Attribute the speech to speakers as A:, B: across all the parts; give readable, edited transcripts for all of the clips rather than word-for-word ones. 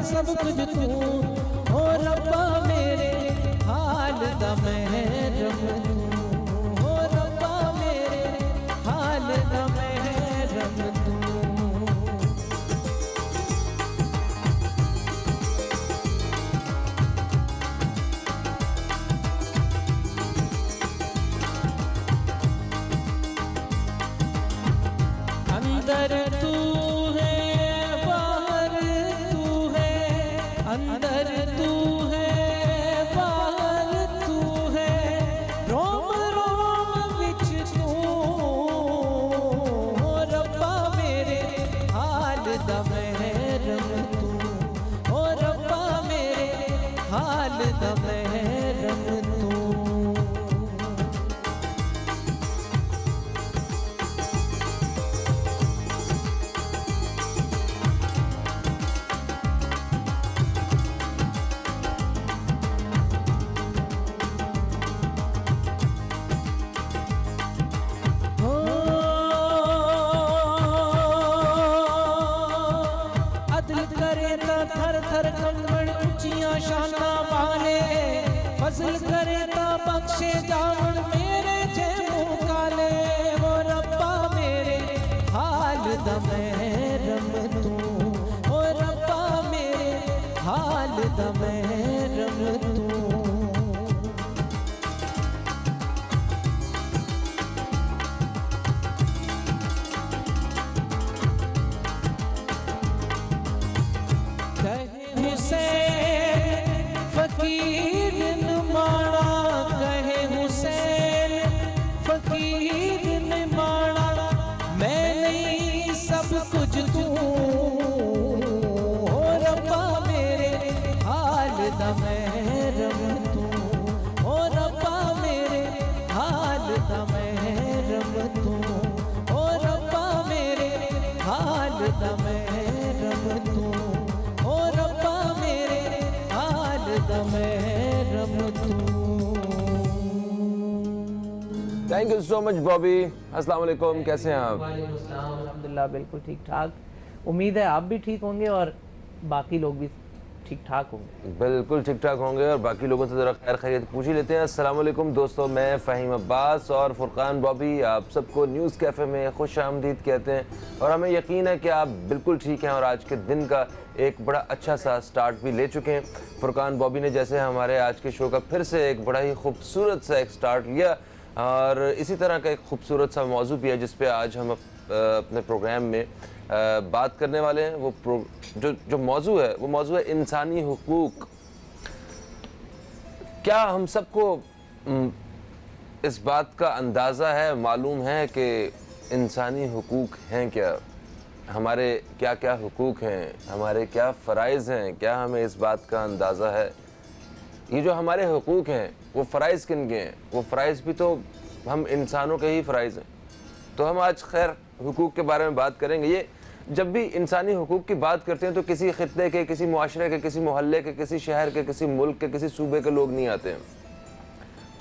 A: सब कुछ तू हो रब्बा मेरे हाल दा महरम तू हो रब्बा मेरे हाल दा महरम तू। अंदर तू है बाहर तू है, अंदर तू है बाहर तू है, रोम रोम विच तू हो रब्बा मेरे हाल दा महरम तू हो रब्बा मेरे हाल दा महरम तू। थर थर कंगण ऊंचियां शाना वाले, फजल करे ता बख्शे जावन मेरे जे मुंह काले, वो रब्बा मेरे हाल दा महरम तू ओ रब्बा मेरे हाल दा महरम तू। हुसैन फकीर माना कहे हुसैन फकीर ने माना, मैं नहीं सब कुछ तू हो रब्बा मेरे हाल दा महरम तू हो रब्बा मेरे हाल दा महरम तू हो रब्बा मेरे हाल दा महरम तू हो रब्बा मेरे हाल दा महरम तू।
B: Thank you so much Bobby. अस्सलाम वालेकुम, कैसे हैं आप?
C: अल्हम्दुलिल्लाह बिल्कुल ठीक ठाक। उम्मीद है आप भी ठीक होंगे और बाकी लोग भी ठीक ठाक होंगे।
B: बिल्कुल ठीक ठाक होंगे और बाकी लोगों से ज़रा खैर खैरियत पूछ ही लेते हैं। अस्सलाम वालेकुम दोस्तों, मैं फ़हीम अब्बास और फुरकान बॉबी आप सबको न्यूज़ कैफ़े में खुश आमदीद कहते हैं और हमें यकीन है कि आप बिल्कुल ठीक हैं और आज के दिन का एक बड़ा अच्छा सा स्टार्ट भी ले चुके हैं। फुरकान बॉबी ने जैसे हमारे आज के शो का फिर से एक बड़ा ही खूबसूरत सा एक स्टार्ट लिया और इसी तरह का एक खूबसूरत सा मौजू भी है जिस पे आज हम अपने प्रोग्राम में बात करने वाले हैं। वो जो मौजू है वो मौजू है इंसानी हुकूक। क्या हम सबको इस बात का अंदाज़ा है, मालूम है कि इंसानी हुकूक हैं क्या, हमारे क्या क्या हुकूक हैं, हमारे क्या फ़राइज़ हैं, क्या हमें इस बात का अंदाज़ा है? ये जो हमारे हुकूक हैं वो फ़राइज़ किन के हैं? वो फ़राइज़ भी तो हम इंसानों के ही फ़राइज़ हैं। तो हम आज खैर हुकूक के बारे में बात करेंगे। ये जब भी इंसानी हुकूक की बात करते हैं तो किसी ख़ित्ते के, किसी मुआशरे के, किसी मोहल्ले के, किसी शहर के, किसी मुल्क के, किसी सूबे के लोग नहीं आते हैं।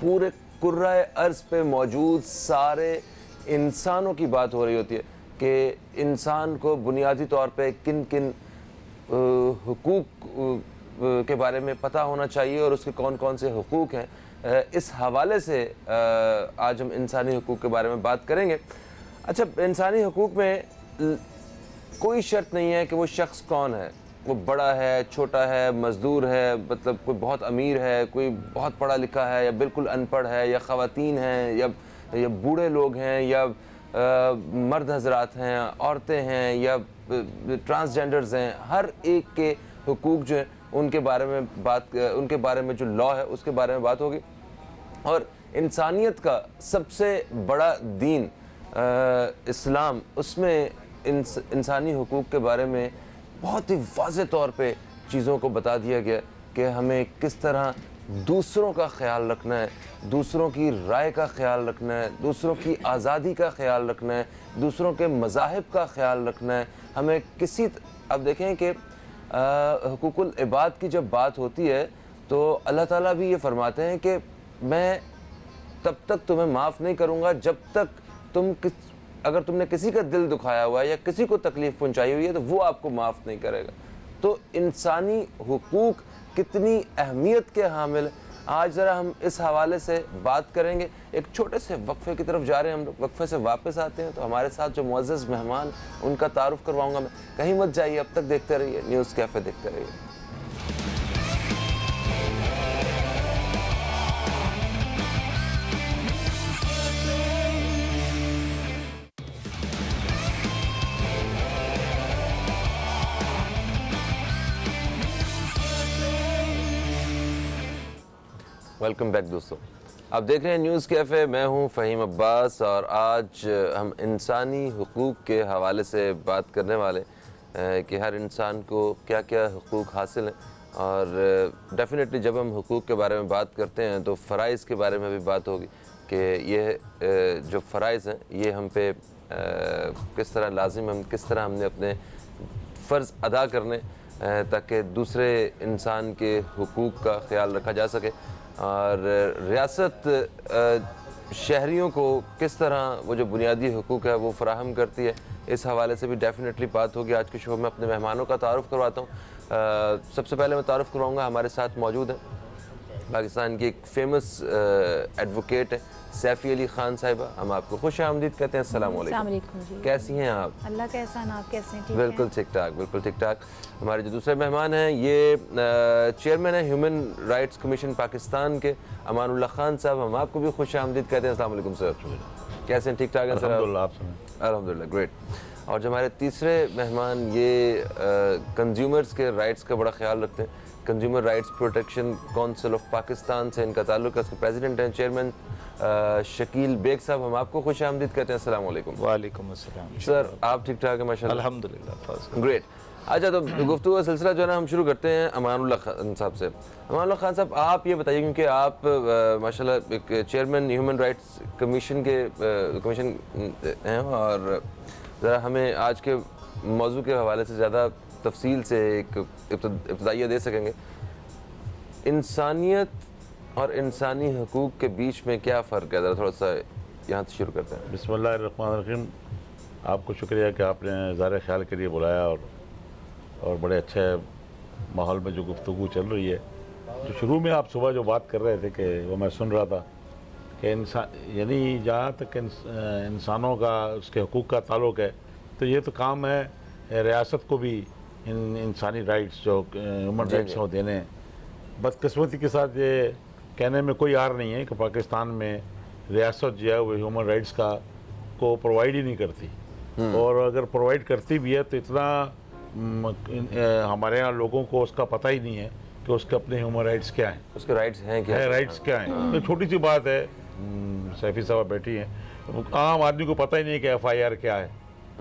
B: पूरे कुर्राए अर्ज़ पे मौजूद सारे इंसानों की बात हो रही होती है कि इंसान को बुनियादी तौर पे किन किन हुकूक के बारे में पता होना चाहिए और उसके कौन कौन से हुकूक हैं। इस हवाले से आज हम इंसानी हुकूक के बारे में बात करेंगे। अच्छा, इंसानी हुकूक में कोई शर्त नहीं है कि वो शख्स कौन है, वो बड़ा है, छोटा है, मज़दूर है, मतलब कोई बहुत अमीर है, कोई बहुत पढ़ा लिखा है या बिल्कुल अनपढ़ है, या ख़वातीन हैं या बूढ़े लोग हैं या मर्द हजरात हैं, औरतें हैं या ट्रांसजेंडर्स हैं। हर एक के हुकूक जो हैं उनके बारे में जो लॉ है उसके बारे में बात होगी। और इंसानियत का सबसे बड़ा दीन इस्लाम, उसमें इंसानी हुकूक के बारे में बहुत ही वाज़ेह तौर पे चीज़ों को बता दिया गया कि हमें किस तरह दूसरों का ख्याल रखना है, दूसरों की राय का ख्याल रखना है, दूसरों की आज़ादी का ख्याल रखना है, दूसरों के मज़ाहिब का ख्याल रखना है। हमें अब देखें कि हुकूकुल इबाद की जब बात होती है तो अल्लाह ताला भी ये फरमाते हैं कि मैं तब तक तुम्हें माफ़ नहीं करूँगा जब तक अगर तुमने किसी का दिल दुखाया हुआ है या किसी को तकलीफ़ पहुँचाई हुई है तो वो आपको माफ़ नहीं करेगा। तो इंसानी हुकूक कितनी अहमियत के हामिल है, आज ज़रा हम इस हवाले से बात करेंगे। एक छोटे से वक्फे की तरफ जा रहे हैं हम लोग, वक्फे से वापस आते हैं तो हमारे साथ जो मुअज़्ज़ज़ मेहमान उनका तारुफ करवाऊंगा मैं। कहीं मत जाइए, अब तक देखते रहिए न्यूज़ कैफ़े, देखते रहिए। वेलकम बैक दोस्तों, आप देख रहे हैं न्यूज़ कैफ़े, मैं हूं फ़हीम अब्बास और आज हम इंसानी हुकूक के हवाले से बात करने वाले कि हर इंसान को क्या क्या हुकूक हासिल हैं। और डेफ़िनेटली जब हम हुकूक के बारे में बात करते हैं तो फ़राइज़ के बारे में भी बात होगी कि ये जो फ़राइज़ हैं ये हम पे किस तरह लाजिम, हम किस तरह हमने अपने फ़र्ज़ अदा करने ताकि दूसरे इंसान के हुकूक का ख्याल रखा जा सके। और रियासत शहरियों को किस तरह वो जो बुनियादी हुकूक है वो फ़राहम करती है, इस हवाले से भी डेफ़िनेटली बात होगी। आज के शो में अपने मेहमानों का तारुफ़ करवाता हूँ। सबसे पहले मैं तारुफ़ करवाऊँगा, हमारे साथ मौजूद हैं पाकिस्तान की एक फ़ेमस एडवोकेट है सैफ़ी अली ख़ान साहिबा। हम आपको खुश आमदीद कहते हैं। अस्सलाम वालेकुम जी, कैसी हैं आप?
D: अल्लाह का एहसान, आप कैसे हैं? ठीक
B: बिल्कुल ठीक ठाक, बिल्कुल ठीक ठाक। हमारे जो दूसरे मेहमान हैं ये चेयरमैन है ह्यूमन राइट्स कमीशन पाकिस्तान के अमानुल्लाह खान साहब। हम आपको भी खुश आमदीद कहते हैं। अस्सलाम वालेकुम सर, कैसे हैं? ठीक ठाक हैं सर? अल्हम्दुलिल्लाह, ग्रेट। और जो हमारे तीसरे मेहमान ये कंज्यूमर्स के राइट्स का बड़ा ख्याल रखते हैं, consumer rights protection council of Pakistan से इनका ताल्लुक है, इसके प्रेसिडेंट हैं चेयरमैन शकील बेग साहब। हम आपको खुश आमदीद कहते हैं। अस्सलाम वालेकुम।
E: वालेकुम अस्सलाम
B: सर, आप ठीक ठाक है? माशाल्लाह,
E: अल्हम्दुलिल्लाह,
B: ग्रेट। अच्छा, तो गुफ्तगू का सिलसिला जो है ना हम शुरू करते हैं अमानुल्लाह खान साहब से। अमानुल्लाह खान साहब, आप ये बताइए, क्योंकि आप माशाल्लाह एक चेयरमैन ह्यूमन राइट्स कमीशन हैं और ज़रा हमें आज के मौजू के हवाले से ज़्यादा तफसील से एक इब्तदाइया दे सकेंगे। इंसानियत और इंसानी हुकूक के बीच में क्या फ़र्क है, ज़रा थोड़ा सा यहाँ से शुरू करते हैं।
E: बिस्मिल्लाहिर्रहमानिर्रहीम। आपको शुक्रिया कि आपने ज़ाहिर ख्याल के लिए बुलाया और बड़े अच्छे माहौल में जो गुफ्तगू चल रही है। तो शुरू में आप सुबह जो बात कर रहे थे कि वो मैं सुन रहा था कि इंसान यानी जहाँ तक इंसानों का उसके हुकूक का ताल्लुक़ है तो ये तो काम है रियासत को भी इंसानी राइट्स जो ह्यूमन राइट्स को देने। बदकिस्मती के साथ ये कहने में कोई आर नहीं है कि पाकिस्तान में रियासत जो है वो ह्यूमन राइट्स को प्रोवाइड ही नहीं करती, और अगर प्रोवाइड करती भी है तो इतना हमारे यहाँ लोगों को उसका पता ही नहीं है कि उसके अपने ह्यूमन राइट्स क्या हैं,
B: उसके राइट्स हैं क्या
E: है, राइट्स क्या हैं। तो छोटी सी बात है, सैफी साहब बैठी हैं, आम आदमी को पता ही नहीं कि FIR क्या है,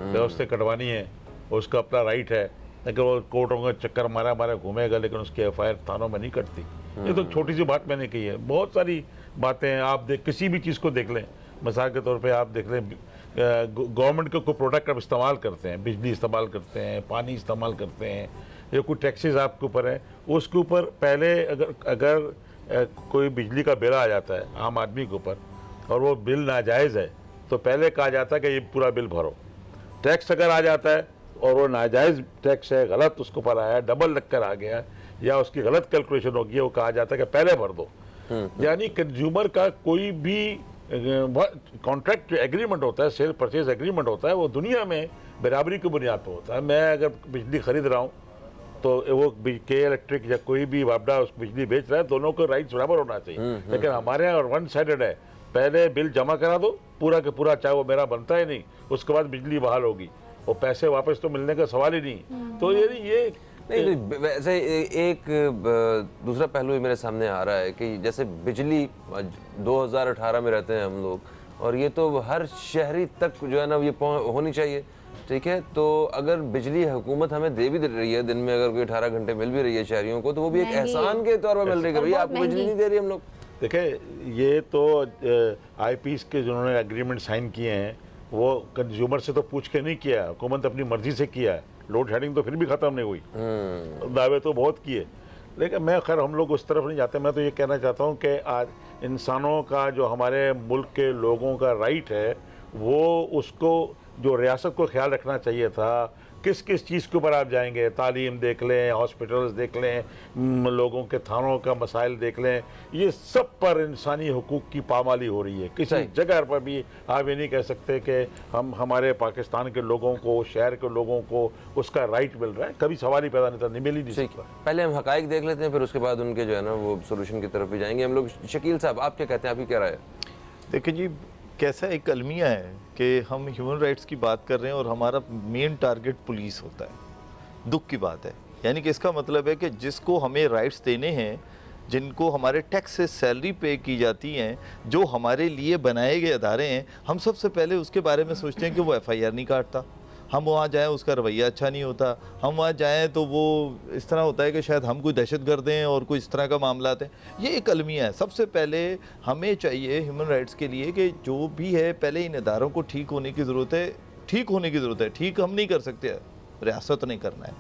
E: व्यवस्था कटवानी है, उसका अपना राइट है, लेकिन वो कोर्टों का चक्कर मारा घूमेगा लेकिन उसकी FIR थानों में नहीं कटती। ये तो छोटी सी बात मैंने कही है। बहुत सारी बातें आप किसी भी चीज़ को देख लें, मिसाल के तौर पे आप देख लें गवर्नमेंट के कोई प्रोडक्ट आप इस्तेमाल करते हैं, बिजली इस्तेमाल करते हैं, पानी इस्तेमाल करते हैं, या कोई टैक्सेस आपके ऊपर है, उसके ऊपर पहले अगर कोई बिजली का बिल आ जाता है आम आदमी के ऊपर और वो बिल नाजायज़ है तो पहले कहा जाता है कि ये पूरा बिल भरो। टैक्स अगर आ जाता है और वो नाजायज़ टैक्स है, गलत उसके ऊपर आया, डबल लगकर आ गया या उसकी गलत कैलकुलेशन होगी, वो कहा जाता है कि पहले भर दो। यानी कंज्यूमर का कोई भी कॉन्ट्रैक्ट एग्रीमेंट होता है, सेल परचेज एग्रीमेंट होता है, वो दुनिया में बराबरी की बुनियाद पर होता है। मैं अगर बिजली खरीद रहा हूँ तो वो के इलेक्ट्रिक या कोई भी वापडा उस बिजली बेच रहा है, दोनों को राइट्स बराबर होना चाहिए। लेकिन हमारे यहाँ वन साइडेड है, पहले बिल जमा करा दो पूरा के पूरा, चाहे वो मेरा बनता ही नहीं, उसके बाद बिजली बहाल होगी, वो पैसे वापस तो मिलने का सवाल ही नहीं। तो ये
B: नहीं, वैसे एक दूसरा पहलू मेरे सामने आ रहा है कि जैसे बिजली 2018 में रहते हैं हम लोग, और ये तो हर शहरी तक जो है ना ये होनी चाहिए, ठीक है। तो अगर बिजली हुकूमत हमें दे भी रही है, दिन में अगर कोई 18 घंटे मिल भी रही है शहरियों को, तो वो भी एक एहसान के तौर पर मिल रही है। भैया आपको बिजली नहीं दे रही हम लोग।
E: देखिए, ये तो IPs के जिन्होंने एग्रीमेंट साइन किए हैं वो कंज्यूमर से तो पूछ के नहीं किया, हुकूमत अपनी मर्जी से किया है। लोड शेडिंग तो फिर भी ख़त्म नहीं हुई, दावे तो बहुत किए, लेकिन मैं खैर हम लोग उस तरफ नहीं जाते। मैं तो ये कहना चाहता हूँ कि आज इंसानों का जो हमारे मुल्क के लोगों का राइट है वो उसको जो रियासत को ख्याल रखना चाहिए था किस किस चीज़ के ऊपर आप जाएंगे, तालीम देख लें, हॉस्पिटल्स देख लें, लोगों के थानों का मसाइल देख लें, ये सब पर इंसानी हुकूक की पामाली हो रही है। किसी जगह पर भी आप ये नहीं कह सकते कि हमारे पाकिस्तान के लोगों को, शहर के लोगों को उसका राइट मिल रहा है, कभी सवाल ही पैदा नहीं था, नहीं मिल ही नहीं सकता।
B: पहले हम हकाइक देख लेते हैं, फिर उसके बाद उनके जो है ना वो सोल्यूशन की तरफ भी जाएंगे हम लोग। शकील साहब, आप क्या कहते हैं, आपकी क्या राय है?
F: देखिए जी, कैसा एक अलमिया है कि हम ह्यूमन राइट्स की बात कर रहे हैं और हमारा मेन टारगेट पुलिस होता है। दुख की बात है, यानी कि इसका मतलब है कि जिसको हमें राइट्स देने हैं, जिनको हमारे टैक्स से सैलरी पे की जाती हैं, जो हमारे लिए बनाए गए अदारे हैं, हम सबसे पहले उसके बारे में सोचते हैं कि वो FIR नहीं काटता। हम वहाँ जाएं, उसका रवैया अच्छा नहीं होता। हम वहाँ जाएं तो वो इस तरह होता है कि शायद हम कोई दहशतगर्द हैं और कोई इस तरह का मामला है। ये एक अलमिया है। सबसे पहले हमें चाहिए ह्यूमन राइट्स के लिए कि जो भी है, पहले इन इदारों को ठीक होने की ज़रूरत है। ठीक होने की ज़रूरत है, ठीक हम नहीं कर सकते, रियासत नहीं करना है।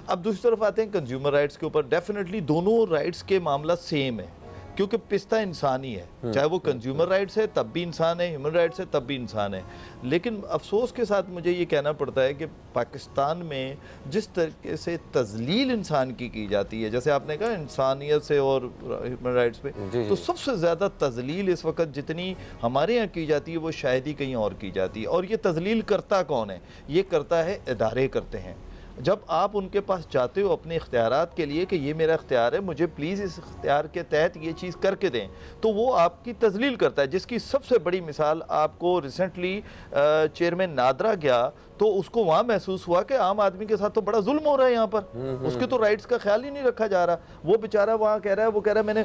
F: अब दूसरी तरफ आते हैं कंज्यूमर राइट्स के ऊपर। डेफिनेटली दोनों राइट्स के मामला सेम है, क्योंकि पिस्ता इंसान ही है। चाहे वो कंज्यूमर राइट्स है तब भी इंसान है, ह्यूमन राइट्स है तब भी इंसान है। लेकिन अफसोस के साथ मुझे ये कहना पड़ता है कि पाकिस्तान में जिस तरीके से तजलील इंसान की जाती है, जैसे आपने कहा इंसानियत से और ह्यूमन राइट्स पे, तो सबसे ज़्यादा तजलील इस वक्त जितनी हमारे यहाँ की जाती है वो शायद ही कहीं और की जाती है। और ये तजलील करता कौन है? ये करता है इदारे करते हैं। जब आप उनके पास जाते हो अपने इख्तियारात के लिए कि ये मेरा इख्तियार है, मुझे प्लीज़ इस इख्तियार के तहत ये चीज़ करके दें, तो वो आपकी तजलील करता है। जिसकी सबसे बड़ी मिसाल आपको रिसेंटली चेयरमैन नादरा गया तो उसको वहाँ महसूस हुआ कि आम आदमी के साथ तो बड़ा जुल्म हो रहा है यहाँ पर, उसके तो राइट्स का ख्याल ही नहीं रखा जा रहा। वो बेचारा वहाँ कह रहा है, वो कह रहा है मैंने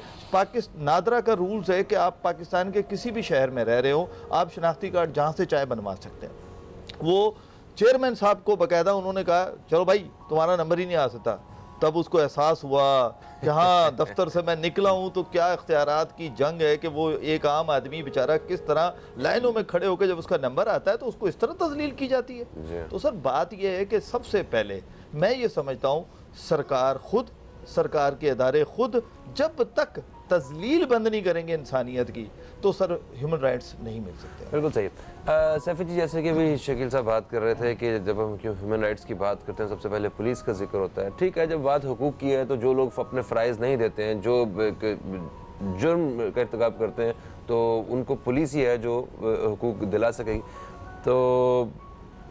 F: नादरा का रूल्स है कि आप पाकिस्तान के किसी भी शहर में रह रहे हो, आप शनाख्ती कार्ड जहाँ से चाहे बनवा सकते हैं। वो चेयरमैन साहब को बकायदा उन्होंने कहा चलो भाई तुम्हारा नंबर ही नहीं आ सकता। तब उसको एहसास हुआ कि हाँ, दफ्तर से मैं निकला हूँ तो क्या इख्तियारात की जंग है कि वो एक आम आदमी बेचारा किस तरह लाइनों में खड़े होकर जब उसका नंबर आता है तो उसको इस तरह तजलील की जाती है। तो सर बात यह है कि सबसे पहले मैं ये समझता हूँ सरकार खुद, सरकार के इदारे खुद जब तक तजलील बंद नहीं करेंगे इंसानियत की तो सर ह्यूमन राइट्स नहीं मिल सकते।
B: बिल्कुल सही। सैफी जी, जैसे कि भी शकील साहब बात कर रहे थे कि जब हम क्यों ह्यूमन राइट्स की बात करते हैं सबसे पहले पुलिस का जिक्र होता है। ठीक है, जब बात हुकूक की है तो जो लोग अपने फ़राइज़ नहीं देते हैं, जो जुर्म का इर्तिकाब करते हैं, तो उनको पुलिस ही है जो हुकूक दिला सकेगी। तो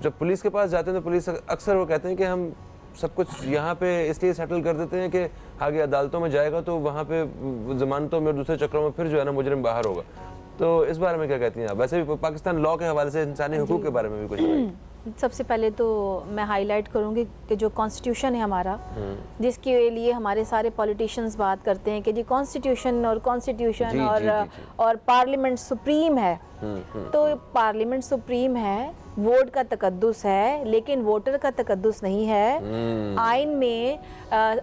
B: जब पुलिस के पास जाते हैं तो पुलिस अक्सर वो कहते हैं कि हम सब कुछ यहाँ पे इसलिए सेटल कर देते हैं कि आगे अदालतों में जाएगा तो वहाँ पे ज़मानतों में दूसरे चक्रों में फिर जो है ना मुजरिम बाहर होगा। तो इस बारे में क्या कहती हैं आप? वैसे भी पाकिस्तान लॉ के हवाले से इंसानी हुकूक के बारे में भी कुछ
D: सबसे पहले तो मैं हाईलाइट करूंगी कि जो कॉन्स्टिट्यूशन है हमारा, जिसके लिए हमारे सारे पॉलिटिशियंस बात करते हैं कि जी कॉन्स्टिट्यूशन और पार्लियामेंट सुप्रीम है। तो पार्लियामेंट सुप्रीम है, वोट का तकद्दुस है, लेकिन वोटर का तकद्दुस नहीं है। आइन में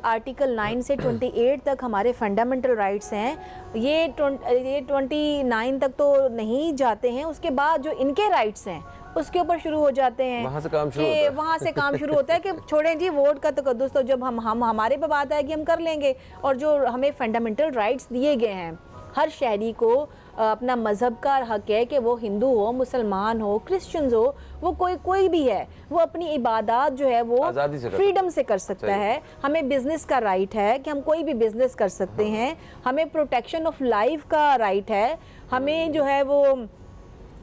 D: आर्टिकल 9 से 28 तक हमारे फंडामेंटल राइट्स हैं। ये 29 तक तो नहीं जाते हैं, उसके बाद जो इनके राइट्स हैं उसके ऊपर शुरू हो जाते हैं। वहाँ से काम शुरू होता है कि छोड़ें जी वोट का तकद्दुस तो जब हम हमारे पे बात आएगी हम कर लेंगे। और जो हमें फंडामेंटल राइट्स दिए गए हैं, हर शहरी को अपना मज़हब का हक है कि वो हिंदू हो, मुसलमान हो, क्रिश्चियंस हो, वो कोई भी है, वो अपनी इबादत जो है वो फ्रीडम से कर सकता है। हमें बिजनेस का राइट है कि हम कोई भी बिजनेस कर सकते हैं। हमें प्रोटेक्शन ऑफ लाइफ का राइट है। हमें जो है वो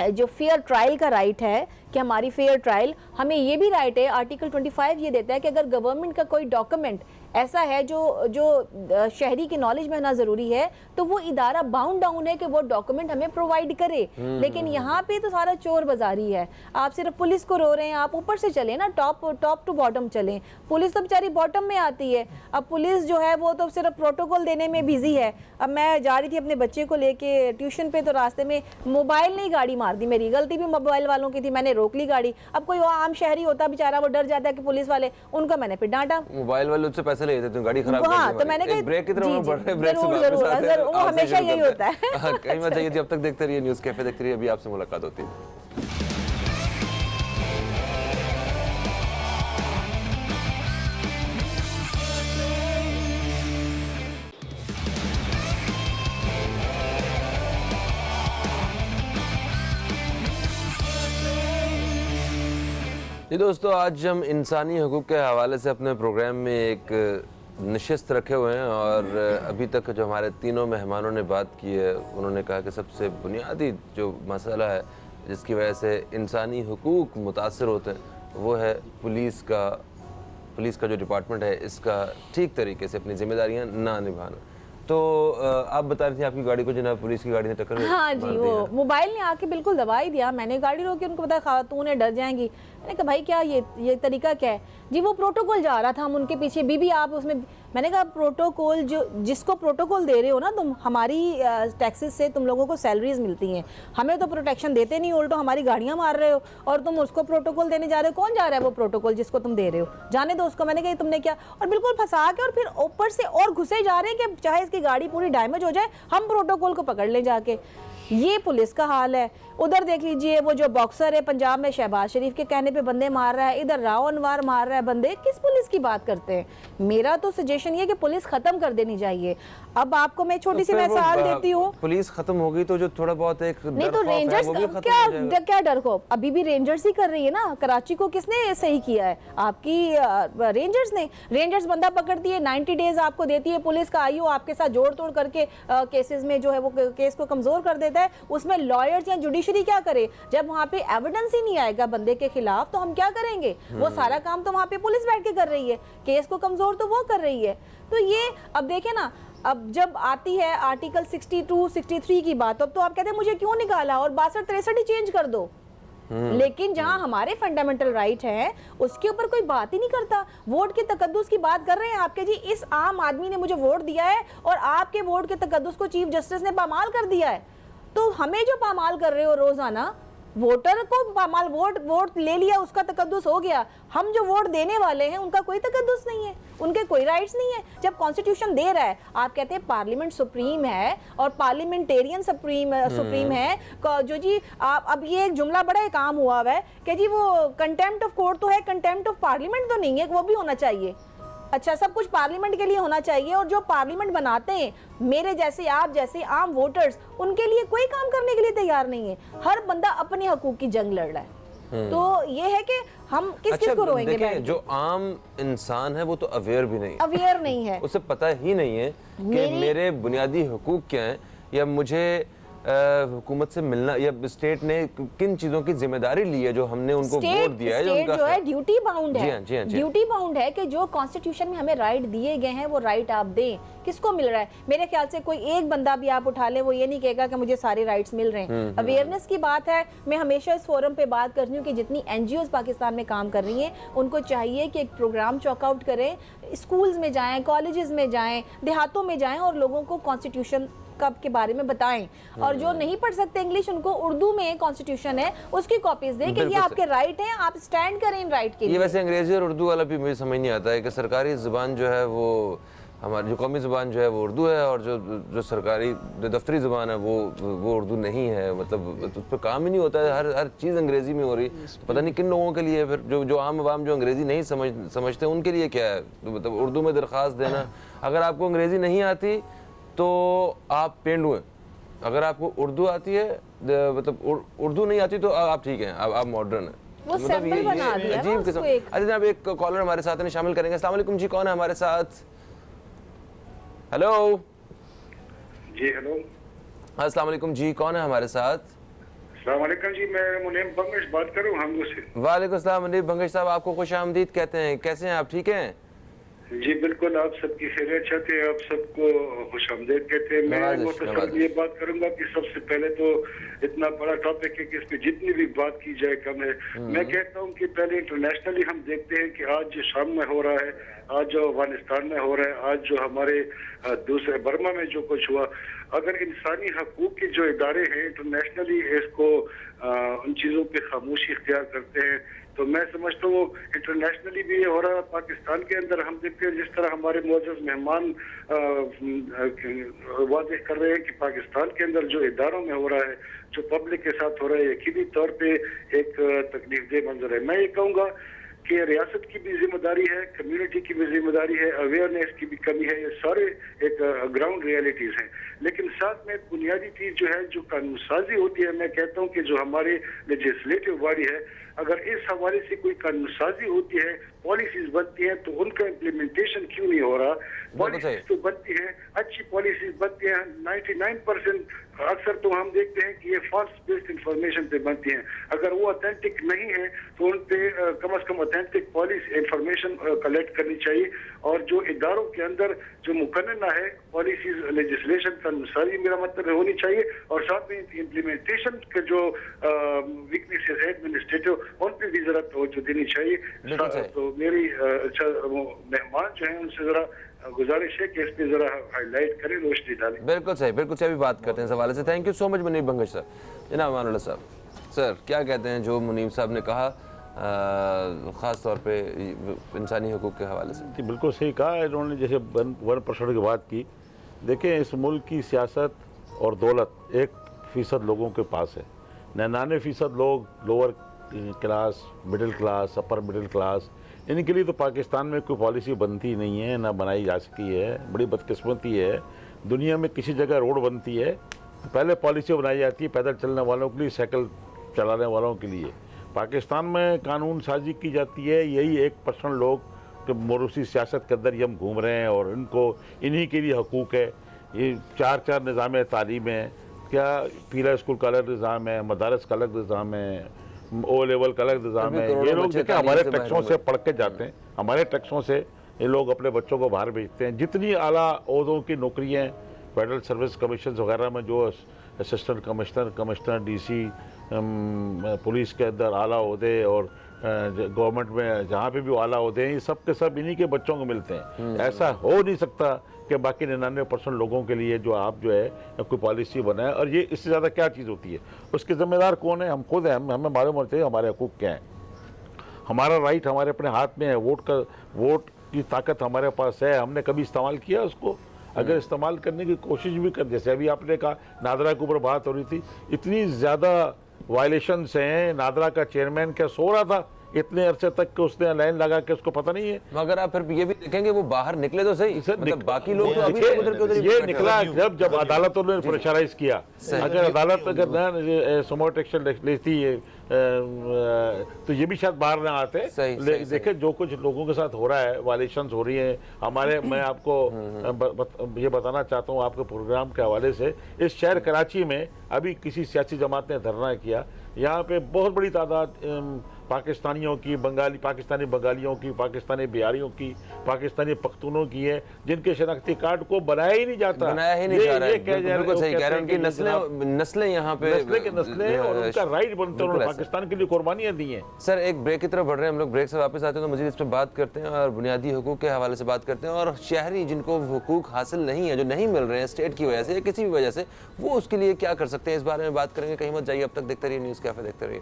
D: जो फेयर ट्रायल का राइट है कि हमारी फेयर ट्रायल, हमें ये भी राइट है। आर्टिकल 25 ये देता है कि अगर गवर्नमेंट का कोई डॉक्यूमेंट ऐसा है जो शहरी की नॉलेज में होना ज़रूरी है तो वो इदारा बाउंड डाउन है कि वो डॉक्यूमेंट हमें प्रोवाइड करे। लेकिन यहाँ पे तो सारा चोर बाजारी है। आप सिर्फ पुलिस को रो रहे हैं, आप ऊपर से चलें ना, टॉप टू बॉटम चलें। पुलिस तो बेचारी बॉटम में आती है। अब पुलिस जो है वो तो सिर्फ प्रोटोकॉल देने में बिजी है। अब मैं जा रही थी अपने बच्चे को लेके ट्यूशन पे, तो रास्ते में मोबाइल ने ही गाड़ी मार दी। मेरी गलती भी मोबाइल वालों की थी, मैंने रोक ली गाड़ी। अब कोई आम शहरी होता बेचारा, वो डर जाता है कि पुलिस वाले, उनको मैंने फिर डांटा।
B: मोबाइल वाले उससे पैसे ले लेते हैं, गाड़ी खराब कर
D: हाँ, तो मैंने कहा
B: ब्रेक की तरफ बढ़ रहे, ब्रेक से
D: वो हमेशा यही होता है।
B: कहीं बात चाहिए थी। अब तक देखते रहिए न्यूज़ कैफे, देखते रहिए, अभी आपसे मुलाकात होती है। जी दोस्तों, आज हम इंसानी हकूक़ के हवाले से अपने प्रोग्राम में एक नशिस्त रखे हुए हैं और अभी तक जो हमारे तीनों मेहमानों ने बात की है, उन्होंने कहा कि सबसे बुनियादी जो मसला है जिसकी वजह से इंसानी हकूक़ मुतासर होते हैं वो है पुलिस का जो डिपार्टमेंट है इसका ठीक तरीके से अपनी जिम्मेदारियां ना निभाना। तो आप बता रही थी आपकी गाड़ी को जनाब पुलिस की गाड़ी ने टक्कर
D: हाँ जी, वो मोबाइल ने आके बिल्कुल दबा ही दिया। मैंने गाड़ी रोकी, उनको पता खातून है, डर जाएंगी। मैंने कहा भाई क्या ये तरीका क्या है जी? वो प्रोटोकॉल जा रहा था, हम उनके पीछे बीबी आप उसमें। मैंने कहा प्रोटोकॉल जो जिसको प्रोटोकॉल दे रहे हो ना तुम, हमारी टैक्सेस से तुम लोगों को सैलरीज मिलती हैं, हमें तो प्रोटेक्शन देते नहीं, उल्टो हमारी गाड़ियां मार रहे हो और तुम उसको प्रोटोकॉल देने जा रहे हो। कौन जा रहा है वो प्रोटोकॉल जिसको तुम दे रहे हो? जाने दो उसको। मैंने कहा तुमने क्या, और बिल्कुल फंसा के और फिर ऊपर से और घुसे जा रहे हैं कि चाहे इसकी गाड़ी पूरी डैमेज हो जाए हम प्रोटोकॉल को पकड़ लें जाके। ये पुलिस का हाल है। उधर देख लीजिए वो जो बॉक्सर है पंजाब में, शहबाज शरीफ के कहने पे बंदे मार रहा है, इधर राव अनवार मार रहा है बंदे। किस पुलिस की बात करते हैं? मेरा तो सजेशन ये कि पुलिस खत्म कर देनी चाहिए। अब आपको मैं छोटी सी मिसाल देती हूँ।
B: पुलिस खत्म होगी तो जो थोड़ा बहुत एक
D: नहीं तो रेंजर्स क्या डर को अभी भी रेंजर्स ही कर रही है ना। कराची को किसने सही किया है? आपकी रेंजर्स ने। रेंजर्स बंदा पकड़ती है, 90 डेज आपको देती है पुलिस का आईओ, आपके साथ जोड़ तोड़ करके केसेस में जो है वो केस को कमजोर कर देता है। उसमें लॉयर्स या जुडिशरी क्या करे? जब वहाँ पे एविडेंस ही नहीं आएगा बंदे के खिलाफ तो हम क्या करेंगे? वो सारा काम तो वहाँ पे पुलिस बैठ के कर रही है, केस को कमजोर तो वो कर रही है। तो ये अब देखे ना, अब जब आती है आर्टिकल 62, 63 की बात, अब तो आप कहते हैं मुझे क्यों निकाला और 62, 63 ही चेंज कर दो। लेकिन जहां हमारे फंडामेंटल राइट हैं उसके ऊपर कोई बात ही नहीं करता। वोट के तकद्दुस की बात कर रहे हैं आपके जी। इस आम आदमी ने मुझे वोट दिया है और आपके वोट के तकद्दुस को चीफ जस्टिस ने पामाल कर दिया है। तो हमें जो पामाल कर रहे हो रोजाना, वोटर को पामाल, वोट ले लिया उसका तकद्दुस हो गया। हम जो वोट देने वाले हैं उनका कोई तकद्दुस नहीं है, उनके कोई राइट्स नहीं है। जब कॉन्स्टिट्यूशन दे रहा है, आप कहते हैं पार्लियामेंट सुप्रीम है और पार्लियामेंटेरियन सुप्रीम है जो जी। आप अब ये एक जुमला बड़ा एक आम हुआ है कि जी वो कंटेम्प्ट ऑफ कोर्ट तो है, कंटेम्प्ट ऑफ पार्लियामेंट तो नहीं है, वो भी होना चाहिए। अच्छा, सब कुछ पार्लियामेंट के लिए होना चाहिए और जो पार्लियामेंट बनाते हैं मेरे जैसे आप जैसे आम वोटर्स, उनके लिए कोई काम करने के लिए तैयार नहीं है। हर बंदा अपने हकूक की जंग लड़ रहा है। तो ये है कि हम किस को रोएंगे?
B: जो आम इंसान है वो तो अवेयर भी नहीं,
D: अवेयर नहीं है,
B: उसे पता ही नहीं है कि मेरे बुनियादी हकूक क्या हैं या मुझे हुकूमत से मिलना या स्टेट ने किन चीजों की जिम्मेदारी ली है जो हमने उनको वोट दिया है।
D: स्टेट जो है ड्यूटी बाउंड है,
B: जी
D: ड्यूटी बाउंड है कि जो कॉन्स्टिट्यूशन में हमें राइट दिए गए हैं वो राइट आप दें। किसको मिल रहा है? मेरे ख्याल से कोई एक बंदा भी आप उठा ले वो ये नहीं कहेगा कि मुझे सारे राइट्स मिल रहे हैं। अवेयरनेस की बात है। मैं हमेशा इस फोरम पे बात करती हूँ कि जितनी एनजीओज पाकिस्तान में काम कर रही हैं उनको चाहिए कि एक प्रोग्राम चॉकआउट करें, स्कूल्स में जाएं, कॉलेजेस में जाएं, देहातों में जाएं और लोगों को कॉन्स्टिट्यूशन कब के बारे में बताएं। और जो नहीं पढ़ सकते इंग्लिश, उनको उर्दू में कॉन्स्टिट्यूशन है उसकी कॉपीज दें कि ये आपके राइट हैं, आप स्टैंड करें इन राइट के लिए।
B: ये वैसे अंग्रेजी और उर्दू वाला भी मुझे समझ नहीं आता है कि सरकारी जुबान जो है वो हमारी जो कौमी ज़ुबान जो है वो उर्दू है और जो सरकारी जो दफ्तरी ज़ुबान है वो उर्दू नहीं है। मतलब उस पर काम ही नहीं होता है, हर चीज़ अंग्रेज़ी में हो रही। पता नहीं किन लोगों के लिए फिर जो आम आवाम जो अंग्रेज़ी नहीं समझते उनके लिए क्या है। तो मतलब उर्दू में दरख्वास्त देना, अगर आपको अंग्रेज़ी नहीं आती तो आप पेंडू हैं, अगर आपको उर्दू आती है मतलब उर्दू नहीं आती तो आप ठीक हैं, आप मॉडर्न हैं।
D: वो
B: मतलब ये अजीब किस्म। अच्छा जनाब, एक कॉलर हमारे साथ ने शामिल करेंगे। अस्सलाम वालेकुम जी, कौन है हमारे साथ? हेलो
G: जी। हेलो,
B: अस्सलाम वालेकुम जी, कौन है हमारे साथ?
G: अस्सलाम वालेकुम जी, मैं मुनीम बंगश बात कर रहा हूँ हमगो से।
B: वालेकुम अस्सलाम मुनीम बंगश साहब, आपको खुश आमदीद कहते हैं। कैसे हैं आप, ठीक हैं?
G: जी बिल्कुल, आप सबकी खैरियत चाहते हैं, आप सबको खुशामदीद कहते हैं। मैं मुख्तसर ये बात करूंगा कि सबसे पहले तो इतना बड़ा टॉपिक है कि इस पे जितनी भी बात की जाए कम है। मैं कहता हूँ कि पहले इंटरनेशनली हम देखते हैं कि आज जो शाम में हो रहा है, आज जो अफगानिस्तान में हो रहा है, आज जो हमारे दूसरे बर्मा में जो कुछ हुआ, अगर इंसानी हकूक के जो इदारे हैं इंटरनेशनली इसको उन चीज़ों पे खामोशी इख्तियार करते हैं तो मैं समझता हूँ इंटरनेशनली भी ये हो रहा है। पाकिस्तान के अंदर हम देखते हैं जिस तरह हमारे मुअज़्ज़ज़ मेहमान वाज़ेह कर रहे हैं कि पाकिस्तान के अंदर जो इदारों में हो रहा है, जो पब्लिक के साथ हो रहा है, यकीनी तौर पे एक तकलीफ दह मंजर है। मैं ये कहूँगा कि रियासत की भी जिम्मेदारी है, कम्युनिटी की भी जिम्मेदारी है, अवेयरनेस की भी कमी है, ये सारे एक ग्राउंड रियलिटीज हैं। लेकिन साथ में बुनियादी चीज जो है, जो कानून साजी होती है, मैं कहता हूँ कि जो हमारे लेजिस्लेटिव बॉडी है, अगर इस हवाले से कोई कानून साजी होती है, पॉलिसीज बनती हैं, तो उनका इम्प्लीमेंटेशन क्यों नहीं हो रहा? पॉलिसीज तो बनती हैं, अच्छी पॉलिसीज बनती हैं, 99% अक्सर तो हम देखते हैं कि ये फॉल्स बेस्ड इंफॉर्मेशन पे बनती हैं। अगर वो ऑथेंटिक नहीं है तो उन पे कम से कम ऑथेंटिक पॉलिसी इंफॉर्मेशन कलेक्ट करनी चाहिए, और जो इदारों के अंदर जो मुकन्ना है पॉलिसीज लेजिस्लेशन का सारी, मेरा मतलब है, होनी चाहिए, और साथ में इम्प्लीमेंटेशन के जो वीकनेसेस है एडमिनिस्ट्रेटिव, उन पे भी जरा तवज्जो देनी चाहिए। तो मेरी मेहमान जो है उनसे जरा गुजारिश है कि इस पे जरा हाईलाइट करें, रोशनी डालें।
B: बिल्कुल सही, बिल्कुल सही, अभी बात करते हैं इस हवाले से। Thank you so much Munib Bangash sir. जनाब अमानुल्लाह साहब, सर क्या कहते हैं जो मुनीब साहब ने कहा, ख़ास तौर पे इंसानी हकूक़ के हवाले से?
E: कि बिल्कुल सही कहा इन्होंने, जैसे 1% की बात की। देखें, इस मुल्क की सियासत और दौलत 1% लोगों के पास है। 99% लोग lower class, middle class, upper middle class, इनके लिए तो पाकिस्तान में कोई पॉलिसी बनती नहीं है, ना बनाई जा सकी है। बड़ी बदकिस्मती है, दुनिया में किसी जगह रोड बनती है तो पहले पॉलिसी बनाई जाती है पैदल चलने वालों के लिए, साइकिल चलाने वालों के लिए। पाकिस्तान में कानून साजी की जाती है, यही 1% लोग जो मोरूसी सियासत के अंदर ही हम घूम रहे हैं, और इनको इन्हीं के लिए हकूक़ है। ये 4 निज़ाम तालीम है, क्या पीला स्कूल का अलग निज़ाम है, मदारस का अलग निज़ाम है, ओ लेवल का अलग निज़ाम है। ये लोग देखिए हमारे टैक्सों से पढ़ के जाते हैं, हमारे टैक्सों से ये लोग अपने बच्चों को बाहर भेजते हैं। जितनी आला ओहदों की नौकरियाँ फेडरल सर्विस कमीशन वगैरह में, जो असिस्टेंट कमिश्नर, डीसी, पुलिस के अंदर आला ओहदे, और गवर्नमेंट में जहाँ पे भी आला ओहदे हैं, ये सब के सब इन्हीं के बच्चों को मिलते हैं। ऐसा हो नहीं सकता कि बाकी 99% लोगों के लिए जो आप जो है कोई पॉलिसी बनाए, और ये इससे ज़्यादा क्या चीज़ होती है? उसके ज़िम्मेदार कौन है? हम खुद हैं। हमें मालूम होना चाहिए हमारे हकूक़ क्या हैं। हमारा राइट हमारे अपने हाथ में है, वोट की ताकत हमारे पास है। हमने कभी इस्तेमाल किया उसको? अगर इस्तेमाल करने की कोशिश भी कर, जैसे अभी आपने कहा नादरा के ऊपर बात हो रही थी, इतनी ज़्यादा वायलेशंस हैं। नादरा का चेयरमैन क्या सो रहा था इतने अरसे तक कि उसने लाइन लगा के उसको पता नहीं है?
B: मगर आप फिर ये भी देखेंगे वो बाहर निकले तो सही, मतलब बाकी लोग तो अभी उधर के उधर।
E: ये निकला जब अदालतों ने प्रेशराइज किया। अगर अदालत अगर समोट एक्शन लेती है तो ये भी शायद बाहर ना आते। देखे जो कुछ लोगों के साथ हो रहा है, वायलेशंस हो रही है हमारे, मैं आपको ये बताना चाहता हूँ आपके प्रोग्राम के हवाले से। इस शहर कराची में अभी किसी सियासी जमात ने धरना किया, यहाँ पे बहुत बड़ी तादाद पाकिस्तानियों की, पाकिस्तानी बंगालियों की, पाकिस्तानी बिहारियों की, पाकिस्तानी पख्तूनों की है, जिनके शनाख्ती कार्ड को बनाया ही नहीं जाता।
B: बनाया ही नहीं जा रहा है। बिल्कुल सही कह रहे हैं, उनकी नस्लें यहाँ पे
E: नस्लें और उनका राइट बनते हैं, उन्होंने पाकिस्तान के लिए कुर्बानियाँ दी हैं।
B: सर एक ब्रेक की तरफ बढ़ रहे हैं हम लोग, ब्रेक से वापस आते हैं तो मजीद इस पर बात करते हैं और बुनियादी हकूक़ के हवाले से बात करते हैं, और शहरी जिनको हकूक़ हासिल नहीं है, जो नहीं मिल रहे हैं स्टेट की वजह से या किसी भी वजह से, वो उसके लिए क्या कर सकते हैं, इस बारे में बात करेंगे। कहीं मत जाइए, अब तक देखते रहिए न्यूज़ कैफे, देखते रहिए।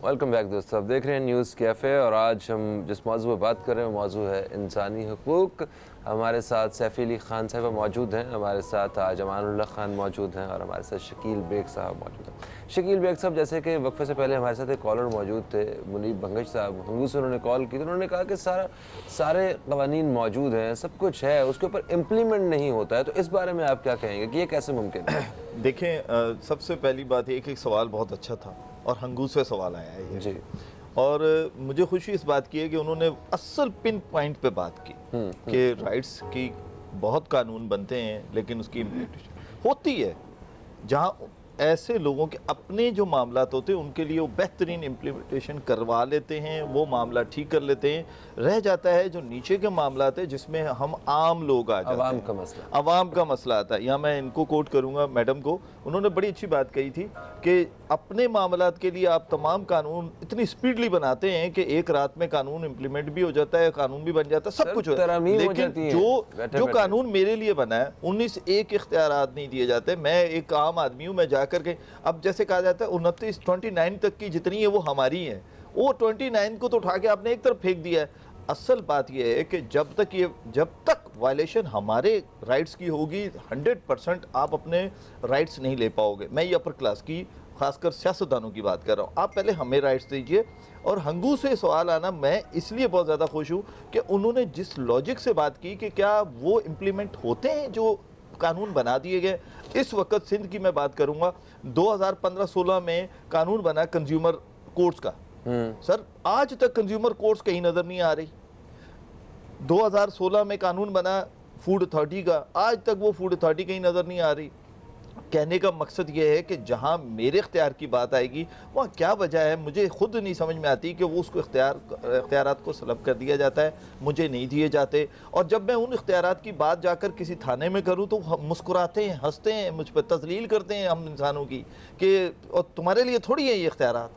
B: वेलकम बैक दोस्तों, आप देख रहे हैं न्यूज़ कैफ़े, और आज हम जिस मौजू पर बात कर रहे हैं वो मौजू है इंसानी हकूक़। हमारे साथ सैफ़ी अली ख़ान साहब मौजूद हैं, हमारे साथ आज अमानुल्लाह ख़ान मौजूद हैं, और हमारे साथ शकील बेग साहब मौजूद हैं। शकील बेग साहब, जैसे कि वक्फे से पहले हमारे साथ एक कॉलर मौजूद थे, मुनीब भंगश साहब, हंगू से उन्होंने कॉल की तो उन्होंने कहा कि सारे क़वानीन मौजूद हैं, सब कुछ है, उसके ऊपर इम्प्लीमेंट नहीं होता है। तो इस बारे में आप क्या कहेंगे कि ये कैसे मुमकिन है?
F: देखें, सबसे पहली बात एक सवाल बहुत अच्छा था और हंगू से सवाल आया है
B: जी,
F: और मुझे खुशी इस बात की है कि उन्होंने असल पिन पॉइंट पे बात की कि राइट्स की बहुत कानून बनते हैं, लेकिन उसकी इम्प्लीमेंटेशन होती है जहाँ ऐसे लोगों के अपने जो मामलात होते हैं उनके लिए वो बेहतरीन इम्प्लीमेंटेशन करवा लेते हैं, वो मामला ठीक कर लेते हैं। रह जाता है जो नीचे के मामलात है जिसमें हम आम लोग आ जाते हैं, अवाम का मसला आता है। यहाँ मैं इनको कोट करूँगा, मैडम को, उन्होंने बड़ी अच्छी बात कही थी कि अपने मामलात के लिए आप तमाम कानून इतनी स्पीडली बनाते हैं कि एक रात में कानून इम्प्लीमेंट भी हो जाता है, कानून भी बन जाता है, सब कुछ होता है, लेकिन जो कानून मेरे लिए बना है 19 एक इख्तियारात नहीं दिए जाते। मैं एक आम आदमी हूँ, मैं जाकर के अब जैसे कहा जाता है 29 तक की जितनी है वो हमारी है, वो 29 को तो उठा के आपने एक तरफ फेंक दिया है। असल बात यह है कि जब तक वायलेशन हमारे राइट्स की होगी 100% आप अपने राइट्स नहीं ले पाओगे। मैं ये अपर क्लास की खासकर सियासतदानों की बात कर रहा हूँ। आप पहले हमें राइट्स दीजिए। और हंगू से सवाल आना, मैं इसलिए बहुत ज़्यादा खुश हूँ कि उन्होंने जिस लॉजिक से बात की कि क्या वो इम्प्लीमेंट होते हैं जो कानून बना दिए गए। इस वक्त सिंध की मैं बात करूँगा, 2015-16 में कानून बना कंज्यूमर कोर्ट्स का। सर आज तक कंज्यूमर कोर्ट्स कहीं नज़र नहीं आ रही। 2016 में कानून बना फूड अथॉरिटी का, आज तक वो फूड अथॉरिटी कहीं नज़र नहीं आ रही। कहने का मकसद ये है कि जहां मेरे इख्तियार की बात आएगी वहाँ क्या वजह है, मुझे खुद नहीं समझ में आती कि वो उसको इख्तियारात को सलब कर दिया जाता है, मुझे नहीं दिए जाते। और जब मैं उन इख्तियारात की बात जाकर किसी थाने में करूँ तो मुस्कुराते हैं, हंसते हैं, मुझ पर तजलील करते हैं हम इंसानों की कि और तुम्हारे लिए थोड़ी है ये इख्तियारात,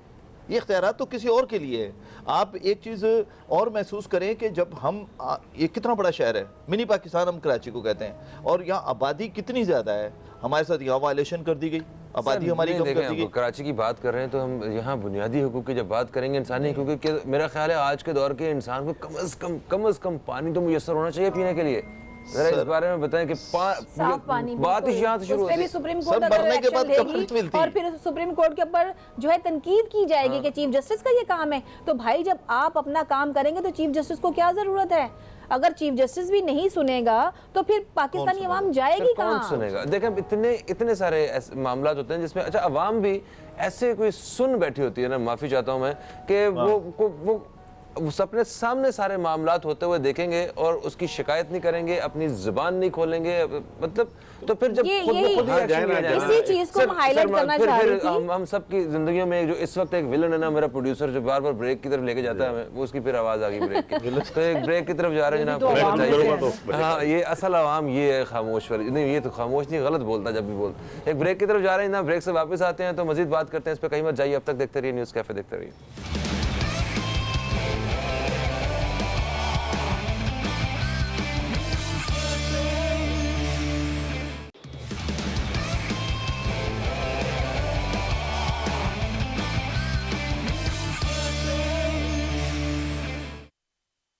F: ये इख्तियारात तो किसी और के लिए है। आप एक चीज़ और महसूस करें कि जब हम ये कितना बड़ा शहर है, मिनी पाकिस्तान हम कराची को कहते हैं, और यहाँ आबादी कितनी ज़्यादा है, हमारे साथ यहाँ वायलेशन कर दी गई, आबादी हमारी कम कर दी गई।
B: कराची की बात कर रहे हैं तो हम यहाँ बुनियादी हुकूक की जब बात करेंगे, इंसानी हुकूक की, मेरा ख्याल है आज के दौर के इंसान को कम अज़ कम पानी तो मुयस्सर होना चाहिए पीने के लिए। जरा इस बारे में बताएं कि
D: साफ पानी
B: बात यहाँ से शुरू होती है।
D: सुप्रीम कोर्ट अगर एक्शन लेगी और फिर सुप्रीम कोर्ट के ऊपर जो है तनकीद की जाएगी कि चीफ जस्टिस का ये काम है, तो भाई जब आप अपना काम करेंगे तो चीफ जस्टिस को क्या जरूरत है? अगर चीफ जस्टिस भी नहीं सुनेगा तो फिर पाकिस्तानी अवाम जाएगी कहाँ?
B: कौन सुनेगा? देखें इतने सारे मामला होते हैं जिसमें अच्छा अवाम भी ऐसे कोई सुन बैठी होती है ना, माफी चाहता हूँ मैं, कि वो अपने सामने सारे मामलात होते हुए देखेंगे और उसकी शिकायत नहीं करेंगे, अपनी जुबान नहीं खोलेंगे, मतलब तो फिर जब खुद ब खुद ही एक्शन लिया जाएगा।
D: इसी चीज को मैं हाईलाइट करना चाह रही थी।
B: हम सबकी जिंदगियों में जो इस वक्त एक विलन है ना, मेरा प्रोड्यूसर जो बार बार ब्रेक की तरफ लेके जाता है हमें, वो उसकी फिर आवाज आ गई ब्रेक की। तो एक ब्रेक की तरफ जा रहे हैं जनाब। हाँ, ये असल आवाम ये है खामोश वाली, नहीं ये तो खामोश नहीं, गलत बोलता जब भी बोल। एक ब्रेक की तरफ जा रहे हैं ना, ब्रेक से वापस आते हैं तो मजीद बात करते हैं इस पर, कहीं मत जाइए, अब तक देखते रहिए न्यूज़ कैफे, देखते रहिए।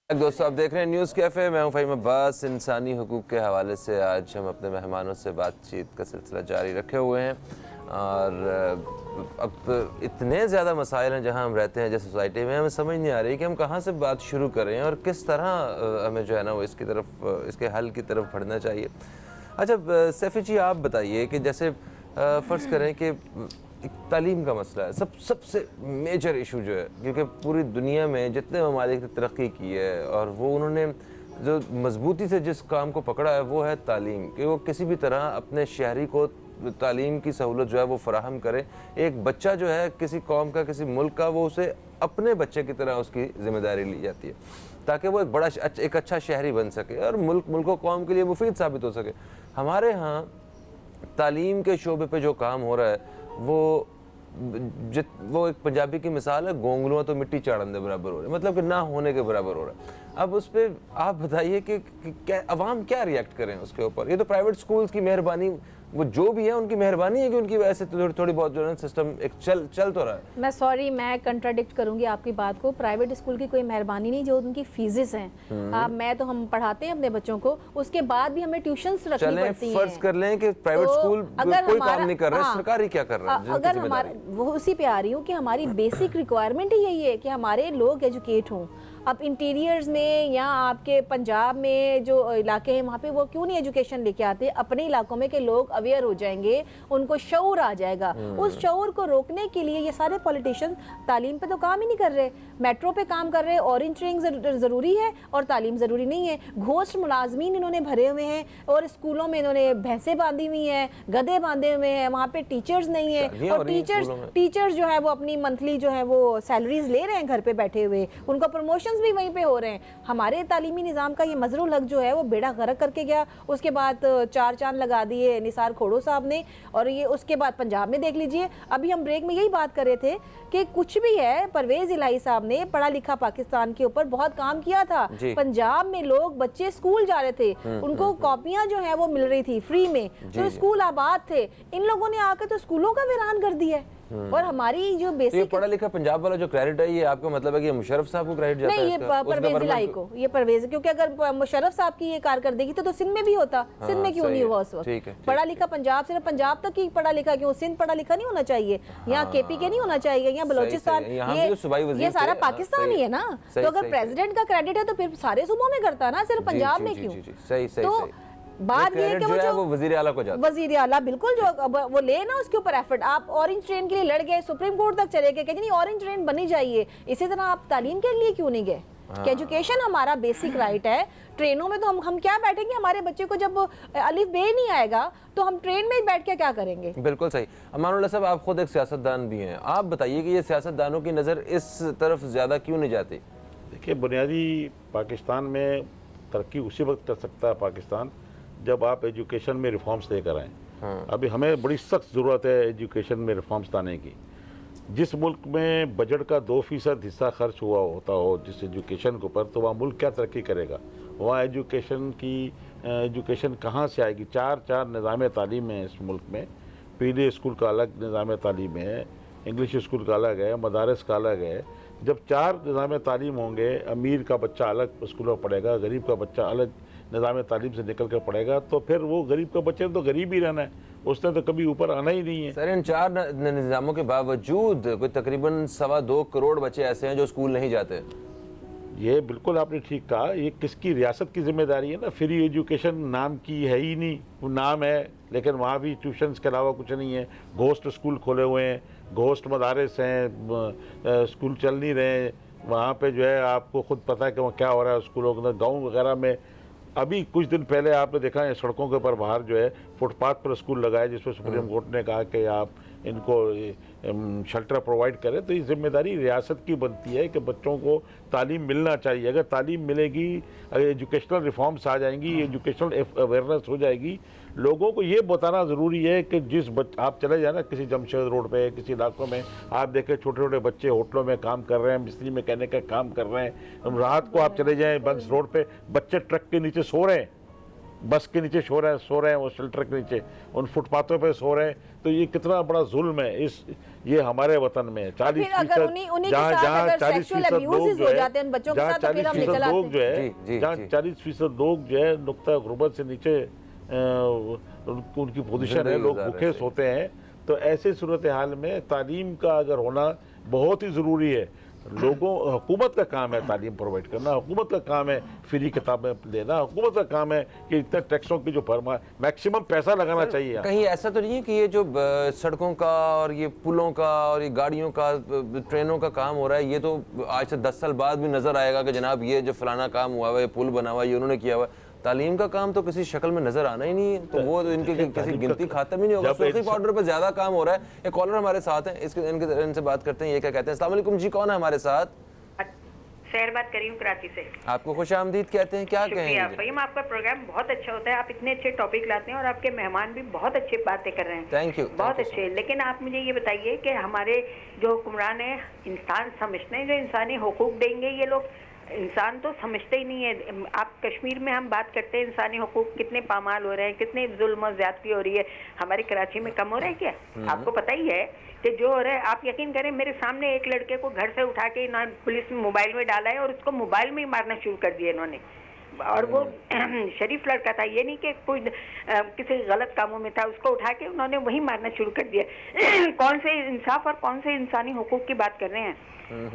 B: दोस्तों आप देख रहे हैं न्यूज़ कैफ़े, मैं हूं फ़हीम अब्बास। इंसानी हुकूक के हवाले से आज हम अपने मेहमानों से बातचीत का सिलसिला जारी रखे हुए हैं और अब इतने ज़्यादा मसाइल हैं जहां हम रहते हैं, जैसे सोसाइटी में, हमें समझ नहीं आ रही कि हम कहां से बात शुरू करें और किस तरह हमें जो है ना वो इसकी तरफ, इसके हल की तरफ बढ़ना चाहिए। अच्छा सैफी जी, आप बताइए कि जैसे फ़र्ज़ करें कि तालीम का मसला है सबसे मेजर इशू जो है, क्योंकि पूरी दुनिया में जितने ममालिक ने तरक्की की है और वो उन्होंने जो मजबूती से जिस काम को पकड़ा है वो है तालीम, कि वो किसी भी तरह अपने शहरी को तालीम की सहूलत जो है वो फराहम करे। एक बच्चा जो है किसी कौम का, किसी मुल्क का, वो उसे अपने बच्चे की तरह उसकी जिम्मेदारी ली जाती है ताकि वो एक अच्छा शहरी बन सके और मुल्क कौम के लिए मुफीद साबित हो सके। हमारे यहाँ तालीम के शोबे पे जो काम हो रहा है वो एक पंजाबी की मिसाल है, गोंगलुआ तो मिट्टी चाड़ने बराबर हो रहे, मतलब कि ना होने के बराबर हो रहा है। अब उस पर आप बताइए कि क्या अवाम क्या रिएक्ट करें उसके ऊपर। ये तो प्राइवेट स्कूल्स की मेहरबानी, वो जो भी है उनकी मेहरबानी है कि उनकी वजह से थोड़ी बहुत जो है सिस्टम एक चल तो रहा है।
D: मैं कंट्राडिक्ट करूंगी आपकी बात को। प्राइवेट स्कूल की कोई मेहरबानी नहीं, जो उनकी फीसेस हैं। हम पढ़ाते हैं अपने बच्चों को, उसके बाद भी हमें ट्यूशंस रखनी पड़ती हैं।
B: फर्ज कर लें कि प्राइवेट स्कूल कोई काम नहीं कर रहा है, सरकारी क्या कर रहा है?
D: अगर हमारा, वो उसी पे आ रही हूँ कि हमारी बेसिक रिक्वायरमेंट ही यही है कि हमारे लोग एजुकेट हों। अब इंटीरियर्स में या आपके पंजाब में जो इलाके हैं वहाँ पे वो क्यों नहीं एजुकेशन लेके आते अपने इलाकों में, कि लोग अवेयर हो जाएंगे, उनको शऊर आ जाएगा। उस शऊर को रोकने के लिए ये सारे पॉलिटिशियन तालीम पे तो काम ही नहीं कर रहे, मेट्रो पे काम कर रहे हैं। ऑरेंज ट्रेन ज़रूरी है और तालीम ज़रूरी नहीं है। घोस्ट मुलाजमीन इन्होंने भरे हुए हैं और स्कूलों में इन्होंने भैंसें बांधी हुई हैं, गधे बांधे हुए हैं, वहाँ पे टीचर्स नहीं है। और टीचर्स जो है वो अपनी मंथली जो है वो सैलरीज ले रहे हैं घर पे बैठे हुए, उनको प्रमोशन एग्जीक्यूशंस भी वहीं पे हो रहे हैं। हमारे तालीमी निज़ाम का ये मजरूल हक जो है वो बेड़ा गर्क करके गया, उसके बाद 4 चांद लगा दिए निसार खोड़ो साहब ने, और ये उसके बाद पंजाब में देख लीजिए। अभी हम ब्रेक में यही बात कर रहे थे कि कुछ भी है, परवेज इलाही साहब ने पढ़ा लिखा पाकिस्तान के ऊपर बहुत काम किया था। पंजाब में लोग बच्चे स्कूल जा रहे थे, उनको कॉपियां जो है वो मिल रही थी फ्री में, तो स्कूल आबाद थे। इन लोगों ने आकर तो स्कूलों का वीरान कर दिया है। और हमारी जो बेसिक
B: तो ये पढ़ा लिखा पंजाब वाला जो क्रेडिट है, ये आपका मतलब है कि मुशर्रफ साहब को क्रेडिट जाता है?
D: नहीं, ये परवेज इलाही को, ये परवेज, क्योंकि अगर मुशर्रफ साहब की ये कारकर्दगी तो सिंध में भी होता, सिंध में क्यों नहीं हुआ उस वक्त? पढ़ा लिखा पंजाब, सिर्फ पंजाब तक ही पढ़ा लिखा क्यों? सिंध पढ़ा लिखा नहीं होना चाहिए, यहाँ केपी के नहीं होना चाहिए, यहाँ बलूचिस्तान, ये सारा पाकिस्तान ही है ना। तो अगर प्रेसिडेंट का क्रेडिट है तो फिर सारे सूबों में करता ना, सिर्फ पंजाब में क्यों? तो बात ये है कि वो
B: वजीर आला को जाता,
D: वजीर आला बिल्कुल जो वो ले ना उसके ऊपर एफर्ट। आप ऑरेंज ट्रेन के लिए लड़ गए, सुप्रीम कोर्ट तक चले गए, कहते नहीं ऑरेंज ट्रेन बनी जाइए, इसी तरह आप तालीम के लिए क्यों नहीं गए? कि एजुकेशन हमारा बेसिक राइट है। ट्रेनों में तो हम क्या बैठेंगे, हमारे बच्चे को जब अलिफ बे नहीं आएगा तो हम ट्रेन में ही बैठ के क्या करेंगे?
B: बिल्कुल सही। अमानुल्लाह साहब, आप खुद एक सियासतदान भी हैं, आप बताइए कि ये सियासतदानों की नज़र इस तरफ ज़्यादा क्यों नहीं जाती?
E: देखिए, बुनियादी पाकिस्तान में तरक्की उसी वक्त कर सकता है पाकिस्तान जब आप एजुकेशन में रिफॉर्म्स लेकर आएँ। अभी हमें बड़ी सख्त ज़रूरत है एजुकेशन में रिफॉर्म्स लाने की। जिस मुल्क में बजट का 2% हिस्सा खर्च हुआ होता हो जिस एजुकेशन के ऊपर, तो वहाँ मुल्क क्या तरक्की करेगा? वहाँ एजुकेशन कहाँ से आएगी? 4 निज़ाम तालीम है इस मुल्क में। पीडी स्कूल का अलग निज़ाम तालीम है, इंग्लिश स्कूल का अलग है, मदारस का अलग है। जब 4 निज़ाम तालीम होंगे, अमीर का बच्चा अलग स्कूलों में पढ़ेगा, गरीब का बच्चा अलग निज़ाम तालीम से निकल कर पढ़ेगा, तो फिर वो गरीब का बच्चे तो गरीब ही रहना है, उसने तो कभी ऊपर आना ही नहीं है।
B: सर, इन 4 निज़ामों के बावजूद कोई तकरीबन 2.25 करोड़ बच्चे ऐसे हैं जो स्कूल नहीं जाते।
E: ये बिल्कुल आपने ठीक कहा। ये किसकी, रियासत की जिम्मेदारी है ना। फ्री एजुकेशन नाम की है ही नहीं, वो नाम है लेकिन वहाँ भी ट्यूशन्स के अलावा कुछ नहीं है। घोस्ट स्कूल खोले हुए हैं, घोस्ट मदारस हैं, स्कूल चल नहीं रहे। वहाँ पे जो है आपको खुद पता है कि वहाँ क्या हो रहा है स्कूलों के अंदर। गाँव वगैरह में अभी कुछ दिन पहले आपने देखा है सड़कों के ऊपर बाहर जो है फुटपाथ पर स्कूल लगाए, जिसमें सुप्रीम कोर्ट ने कहा कि आप इनको शेल्टर प्रोवाइड करें। तो ये जिम्मेदारी रियासत की बनती है कि बच्चों को तालीम मिलना चाहिए। अगर तालीम मिलेगी, अगर एजुकेशनल रिफॉर्म्स आ जाएंगी, एजुकेशनल अवेयरनेस हो जाएगी, लोगों को ये बताना ज़रूरी है कि आप चले जाए ना किसी जमशेद रोड पे, किसी इलाकों में आप देखें छोटे छोटे बच्चे होटलों में काम कर रहे हैं, मिस्त्री मैकेनिक का काम कर रहे हैं। रात को आप चले जाएं बंस रोड पे, बच्चे ट्रक के नीचे सो रहे हैं, बस के नीचे सो रहे हैं, वो शेल्टर के नीचे, उन फुटपाथों पे सो रहे हैं। तो ये कितना बड़ा जुल्म है ये हमारे वतन में। 40% जहाँ 40% लोग जो है नुक्ता गुर्बत से नीचे उनकी पोजीशन है, लोग भूखे सोते हैं। तो ऐसे सूरत हाल में तालीम का अगर होना बहुत ही ज़रूरी है। हुकूमत का काम है तालीम प्रोवाइड करना, हुकूमत का काम है फ्री किताबें देना, हुकूमत का काम है कि इतने टैक्सों की जो मैक्सिमम पैसा लगाना चाहिए।
B: कहीं ऐसा तो नहीं है कि ये जो सड़कों का और ये पुलों का और ये गाड़ियों का, ट्रेनों का काम हो रहा है, ये तो आज से 10 साल बाद भी नजर आएगा कि जनाब ये जो फलाना काम हुआ हुआ है, पुल बना हुआ है, ये उन्होंने किया हुआ है। तालीम का काम तो किसी शक्ल में नजर आना ही नहीं है, तो वो इनकी किसी गिनती खातम ही नहीं होगा। सुर्खी पाउडर पर ज्यादा काम हो रहा है। एक कॉलर हमारे साथ है, इनसे बात करते हैं, ये क्या कहते हैं। अस्सलाम वालेकुम जी, कौन है हमारे साथ?
H: शहर बात करी हूँ कराची से।
B: आपको खुश आमदीद कहते हैं, क्या कहेंगे?
H: फहीम, आपका प्रोग्राम बहुत अच्छा होता है, आप इतने अच्छे टॉपिक लाते हैं और आपके मेहमान भी बहुत अच्छी बातें कर रहे हैं।
B: थैंक यू,
H: बहुत अच्छे। लेकिन आप मुझे ये बताइए कि हमारे जो हुक्मरान है इंसान समझते हैं जो इंसानी हुकूक देंगे, ये लोग इंसान तो समझते ही नहीं है। आप कश्मीर में हम बात करते हैं इंसानी हुकूक कितने पामाल हो रहे हैं, कितने जुल्म और ज्यादती हो रही है, हमारे कराची में कम हो रहा है क्या? आपको पता ही है कि जो हो रहा है। आप यकीन करें, मेरे सामने एक लड़के को घर से उठा के ना पुलिस में मोबाइल में डाला है और उसको मोबाइल में ही मारना शुरू कर दिया इन्होंने। और वो शरीफ लड़का था, ये नहीं कि कोई किसी गलत कामों में था, उसको उठा के उन्होंने वही मारना शुरू कर दिया। कौन से इंसाफ और कौन से इंसानी हुकूक की बात कर रहे हैं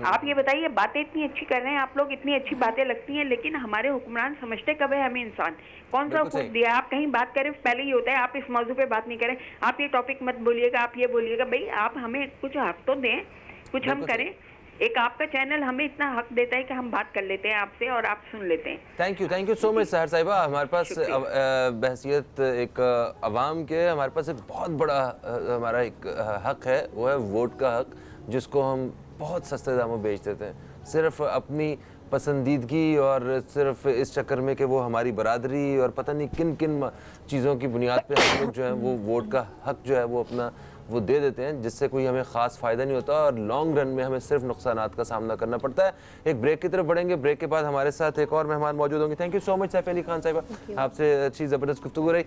H: आप? ये बताइए, बातें इतनी अच्छी कर रहे हैं आप लोग, इतनी अच्छी बातें लगती हैं, लेकिन हमारे हुक्मरान समझते कब है हमें इंसान? कौन सा हुकूक दिया? आप कहीं बात करें पहले ही होता है आप इस मौजू पे बात नहीं करें, आप ये टॉपिक मत बोलिएगा, आप ये बोलिएगा। भाई आप हमें कुछ हक तो दें, कुछ हम करें। एक आपका चैनल हमें इतना हक देता है कि हम बात कर लेते हैं आपसे और आप सुन लेते हैं।
B: थैंक यू सो मच सहर साहिबा। हमारे पास बहसियत एक अवाम के, हमारे पास एक बहुत बड़ा हमारा एक हक है, वो है वोट का हक, जिसको हम बहुत सस्ते दामों बेच देते हैं। सिर्फ अपनी पसंदीदगी और सिर्फ इस चक्कर में कि वो हमारी बरादरी और पता नहीं किन किन चीज़ों की बुनियाद पे हम लोग जो है वो वोट का हक जो है वो अपना वो दे देते हैं, जिससे कोई हमें ख़ास फ़ायदा नहीं होता और लॉन्ग रन में हमें सिर्फ नुकसानात का सामना करना पड़ता है। एक ब्रेक की तरफ बढ़ेंगे, ब्रेक के बाद हमारे साथ एक और मेहमान मौजूद होंगे। Thank you so much Saif Ali Khan साहिबा, आपसे अच्छी ज़बरदस्त गुफ्तगू रही।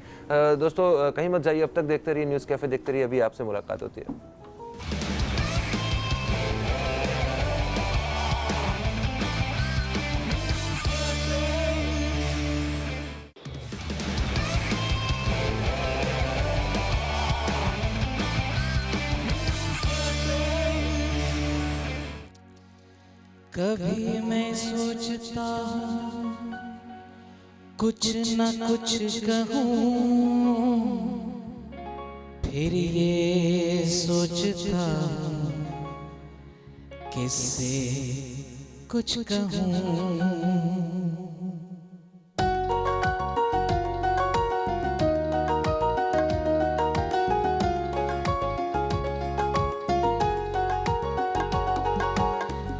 B: दोस्तों कहीं मत जाइए, अब तक देखते रहिए न्यूज़ कैफ़े, देखते रहिए, अभी आपसे मुलाकात होती है।
A: कभी मैं सोचता हूँ कुछ न कुछ कहूँ, फिर ये सोचता हूँ किससे कुछ कहूँ।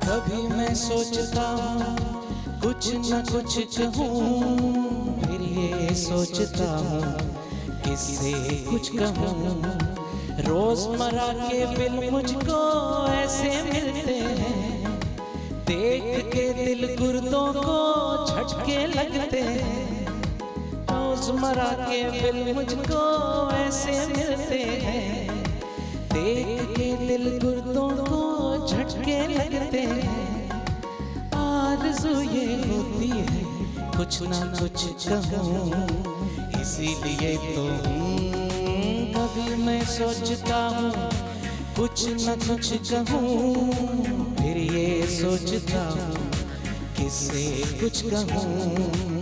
A: कभी मैं सोचता हूँ कुछ न कुछ कहूँ, फिर ये सोचता हूँ किससे कुछ कहूँ। रोजमर्रा के बिल मुझको ऐसे मिलते हैं, देख के दिल गुर्दों को झटके लगते हैं। रोजमर्रा के बिल मुझको ऐसे मिलते हैं, देख के दिल गुर्दों को झटके लगते हैं। आरज़ू ये होती है कुछ ना कुछ कहूँ, इसीलिए तो कभी मैं सोचता हूँ कुछ न कुछ कहूँ, फिर ये सोचता हूँ किससे कुछ कहूँ।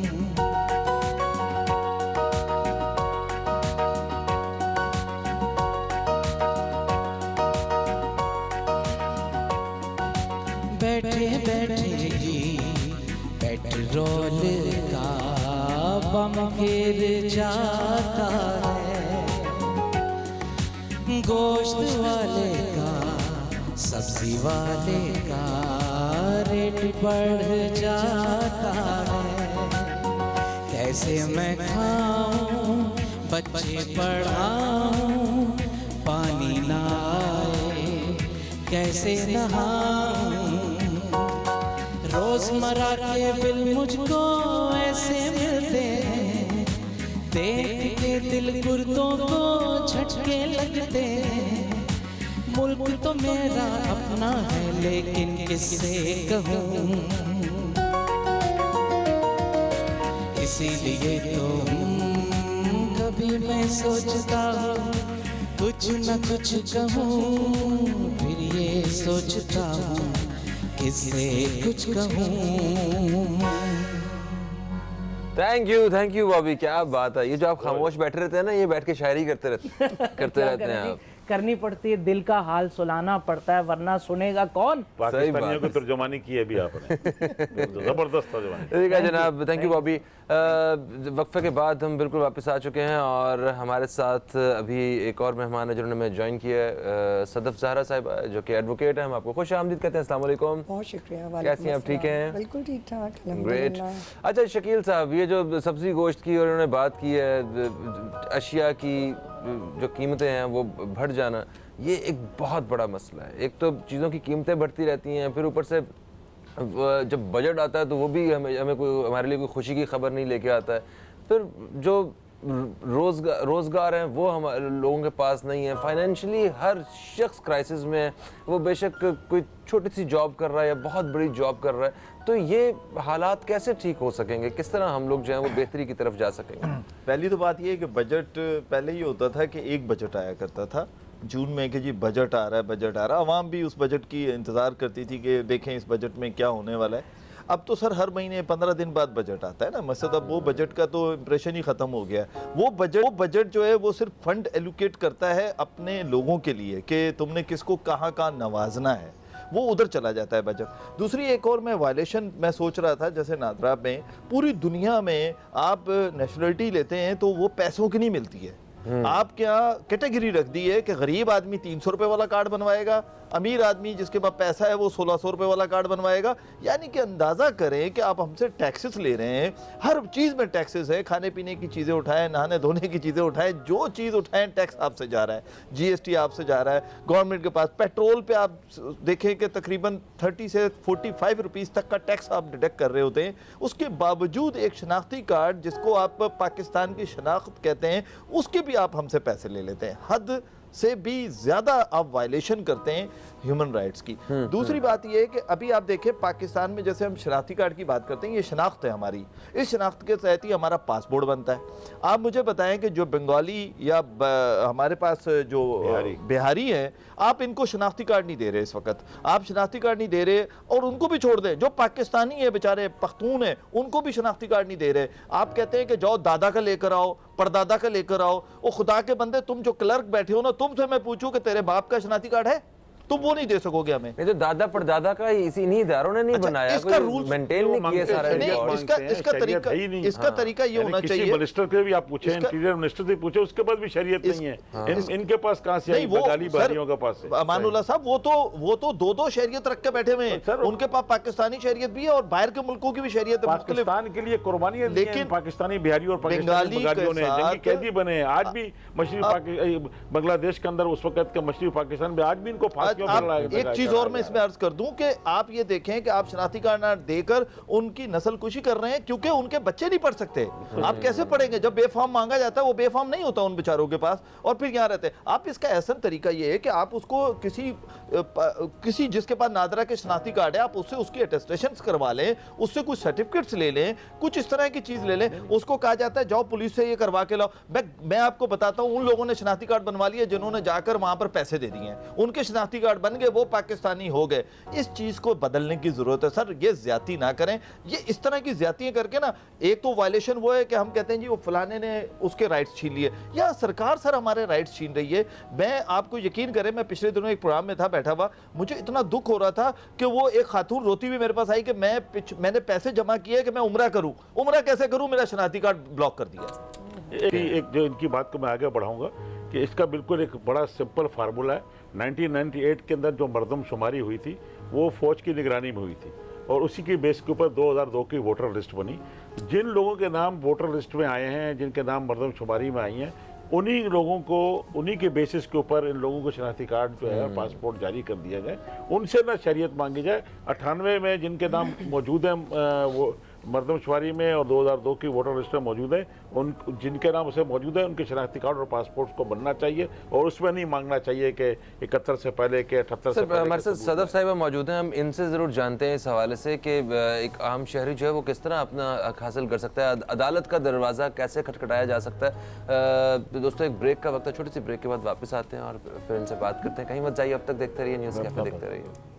A: बैठे बैठे ही पेट्रोल का बम गिर जाता है, गोश्त वाले का सब्जी वाले का रेट बढ़ जाता है। कैसे मैं खाऊं बच्चे पढ़ाऊं, पानी ना आए कैसे नहाऊं। रोजमर्रा के बिल मुझको ऐसे मिलते हैं, देख के दिल गुर्दों को झटके लगते हैं। मुल्क तो मेरा अपना है लेकिन किससे कहूँ, इसीलिए तो कभी मैं सोचता हूँ कुछ न कुछ कहूँ, फिर ये सोचता हूँ किससे कुछ कहूँ।
B: थैंक यू बॉबी, क्या बात है। ये जो आप खामोश बैठे रहते हैं ना, ये बैठ के शायरी करते रहते हैं आप।
C: करनी पड़ती है, दिल का हाल सुनाना पड़ता है, वरना सुनेगा कौन।
E: पाकिस्तानियों की तर्जुमानी की है अभी आपने, जबरदस्त तर्जुमानी।
B: ठीक है जनाब, थैंक यू बॉबी। वक्फे के बाद हम बिल्कुल वापस आ चुके हैं और हमारे साथ अभी एक और मेहमान है जिन्होंने हमें ज्वाइन किया है, सदफ ज़हरा साहिबा जो कि एडवोकेट है। हम आपको खुश आमदीद कहते हैं। अस्सलाम वालेकुम।
I: बहुत शुक्रिया।
B: कैसी हैं आप, ठीक हैं?
I: बिल्कुल ठीक ठाक,
B: ग्रेट। अच्छा शकील साहब, ये जो सब्ज़ी गोश्त की और उन्होंने बात की है, अशिया की जो कीमतें हैं वो बढ़ जाना, ये एक बहुत बड़ा मसला है। एक तो चीज़ों की कीमतें बढ़ती रहती हैं, फिर ऊपर से जब बजट आता है तो वो भी हमें कोई हमारे लिए कोई खुशी की खबर नहीं लेके आता है। फिर जो रोज़गार हैं वो हमारे लोगों के पास नहीं है। फाइनेंशियली हर शख्स क्राइसिस में है, वो बेशक कोई छोटी सी जॉब कर रहा है या बहुत बड़ी जॉब कर रहा है। तो ये हालात कैसे ठीक हो सकेंगे, किस तरह हम लोग जो हैं वो बेहतरी की तरफ जा सकेंगे?
F: पहली तो बात ये है कि बजट पहले ये होता था कि एक बजट आया करता था जून में कि जी बजट आ रहा है, बजट आ रहा है। आवाम भी उस बजट की इंतज़ार करती थी कि देखें इस बजट में क्या होने वाला है। अब तो सर हर महीने 15 दिन बाद बजट आता है ना, मतलब अब वो बजट का तो इम्प्रेशन ही ख़त्म हो गया। वो बजट जो है वो सिर्फ फंड एलोकेट करता है अपने लोगों के लिए कि तुमने किसको कहाँ नवाजना है, वो उधर चला जाता है बजट। दूसरी एक और मैं वायलेशन मैं सोच रहा था, जैसे नादरा में पूरी दुनिया में आप नेशनलिटी लेते हैं तो वो पैसों की नहीं मिलती है। आप क्या कैटेगरी रख दी है कि गरीब आदमी 300 रुपए वाला कार्ड बनवाएगा, अमीर आदमी जिसके पास पैसा है वो 1600 रुपये वाला कार्ड बनवाएगा। यानी कि अंदाज़ा करें कि आप हमसे टैक्सेस ले रहे हैं, हर चीज़ में टैक्सेस है, खाने पीने की चीज़ें उठाएं, नहाने धोने की चीज़ें उठाएं, जो चीज़ उठाएं टैक्स आपसे जा रहा है, GST आपसे जा रहा है गवर्नमेंट के पास। पेट्रोल पे आप देखें कि तकरीबन 30 से 45 रुपीज़ तक का टैक्स आप डिडक्ट कर रहे होते हैं। उसके बावजूद एक शनाख्ती कार्ड जिसको आप पाकिस्तान की शनाख्त कहते हैं उसके भी आप हमसे पैसे ले लेते हैं। हद से भी ज़्यादा आप वायलेशन करते हैं ह्यूमन राइट्स की। दूसरी बात यह है कि अभी आप देखें पाकिस्तान में जैसे हम शनाख्ती कार्ड की बात करते हैं, ये शनाख्त है हमारी, इस शनाख्त के तहत ही हमारा पासपोर्ट बनता है। आप मुझे बताएं कि जो बंगाली या हमारे पास जो बिहारी हैं, आप इनको शनाख्ती कार्ड नहीं दे रहे इस वक्त, आप शनाख्ती कार्ड नहीं दे रहे, और उनको भी छोड़ दें जो पाकिस्तानी है बेचारे पख्तून है उनको भी शनाख्ती कार्ड नहीं दे रहे। आप कहते हैं कि जाओ दादा का लेकर आओ, परदादा का लेकर आओ। ओ खुदा के बंदे, तुम जो क्लर्क बैठे हो ना, तुमसे मैं पूछूं कि तेरे बाप का शनाख्ती कार्ड है, तुम वो नहीं दे सकोगे हमें।
B: नहीं तो दादा परदादा का इन्हीं इदारों ने नहीं बनाया,
F: इसका रूल
B: मेंटेन नहीं किया सारा।
F: इसका तरीका ये होना चाहिए।
E: मिनिस्टर के भी आप पूछे, इंटीरियर मिनिस्टर से पूछे, उसके पास भी शरीयत नहीं है। इनके पास कहां से आई? बंगाली बहरियों के पास है।
F: अमानुल्लाह साहब वो तो दो शरीयत रख के बैठे हुए हैं। उनके पास पाकिस्तानी शरीयत भी है और बाहर के मुल्कों की भी शरीयत है।
E: पाकिस्तान के लिए कुर्बानियां दी हैं, लेकिन पाकिस्तानी बिहारी और पाकिस्तानी बंगालियों ने जंगी कैदी बने हैं। आज भी मशरकी बांग्लादेश के अंदर उस वक्त के मशरकी पाकिस्तान में आज भी इनको फांसियों पर लगाया।
F: एक चीज और मैं इसमें अर्ज कर दूं कि आप ये देखें कि आप शनाख्ती कार्ड ना देकर उनकी नस्लकुशी कर रहे हैं क्योंकि उनके बच्चे नहीं पढ़ सकते। आप कैसे पढ़ेंगे जब बेफाम मांगा जाता है? वो बेफाम नहीं होता उन बेचारों के पास, और फिर यहाँ रहते हैं। आप इसका ऐसा तरीका ये है कि आप उसको किसी जिसके पास नादरा के शनाख्ती कार्ड है, आप उससे उसकी अटेस्टेशन करवा लें, उससे कुछ सर्टिफिकेट्स ले लें, कुछ इस तरह की चीज ले लें। उसको कहा जाता है जाओ पुलिस से ये करवा के लाओ। मैं आपको बताता हूँ, उन लोगों ने शनाख्ती कार्ड बनवा लिया जिन्होंने जाकर वहां पर पैसे दे दिए, उनके शनाख्ती कार्ड बन गए, वो पाकिस्तानी हो गए। इस चीज को बदलने की जरूरत है सर। ये ज्यादती ना करें। ये इस तरह की ज्यादतियां करके ना, एक तो वायलेशन वो है कि हम कहते हैं जी वो फलाने ने उसके राइट्स छीन लिए, या सरकार सर हमारे राइट्स छीन रही है। मैं आपको यकीन करें, मैं पिछले दिनों एक प्रोग्राम में था बैठा हुआ, मुझे इतना दुख हो रहा था कि वो एक खातून रोती हुई मेरे पास आई कि मैंने पैसे जमा किए कि मैं उम्रा करूं। उम्रा कैसे करूं? मेरा शनाख्ती कार्ड ब्लॉक कर दिया।
E: एक जो इनकी बात को मैं आगे बढ़ाऊंगा कि इसका बिल्कुल एक बड़ा सिंपल फार्मूला है। 1998 के अंदर जो मरदमशुमारी हुई थी वो फौज की निगरानी में हुई थी, और उसी की बेस के ऊपर 2002 की वोटर लिस्ट बनी। जिन लोगों के नाम वोटर लिस्ट में आए हैं, जिनके नाम मरदमशुमारी में आई हैं, उन्हीं लोगों को, उन्हीं के बेसिस के ऊपर इन लोगों को शनाख्ती कार्ड जो है पासपोर्ट जारी कर दिया जाए। उनसे ना शरीयत मांगी जाए। 98 में जिनके नाम मौजूद हैं वो मरदमशुमारी में और 2002 की वोटर लिस्ट में मौजूद है, उन जिनके नाम उसे मौजूद है उनके शनाख्ती कार्ड और पासपोर्ट को बनना चाहिए, और उसमें नहीं मांगना चाहिए कि 71 से पहले के 78 से पहले।
B: हमारे साथ सदफ साहिबा मौजूद हैं, हम इनसे ज़रूर जानते हैं इस हवाले से कि एक आम शहरी जो है वो किस तरह अपना हक हासिल कर सकता है, अदालत का दरवाज़ा कैसे खटखटाया जा सकता है। दोस्तों एक ब्रेक का वक्त है, छोटी सी ब्रेक के बाद वापस आते हैं और फिर इनसे बात करते हैं। कहीं मत जाइए, अब तक देखते रहिए न्यूज़ कैफे, देखते रहिए।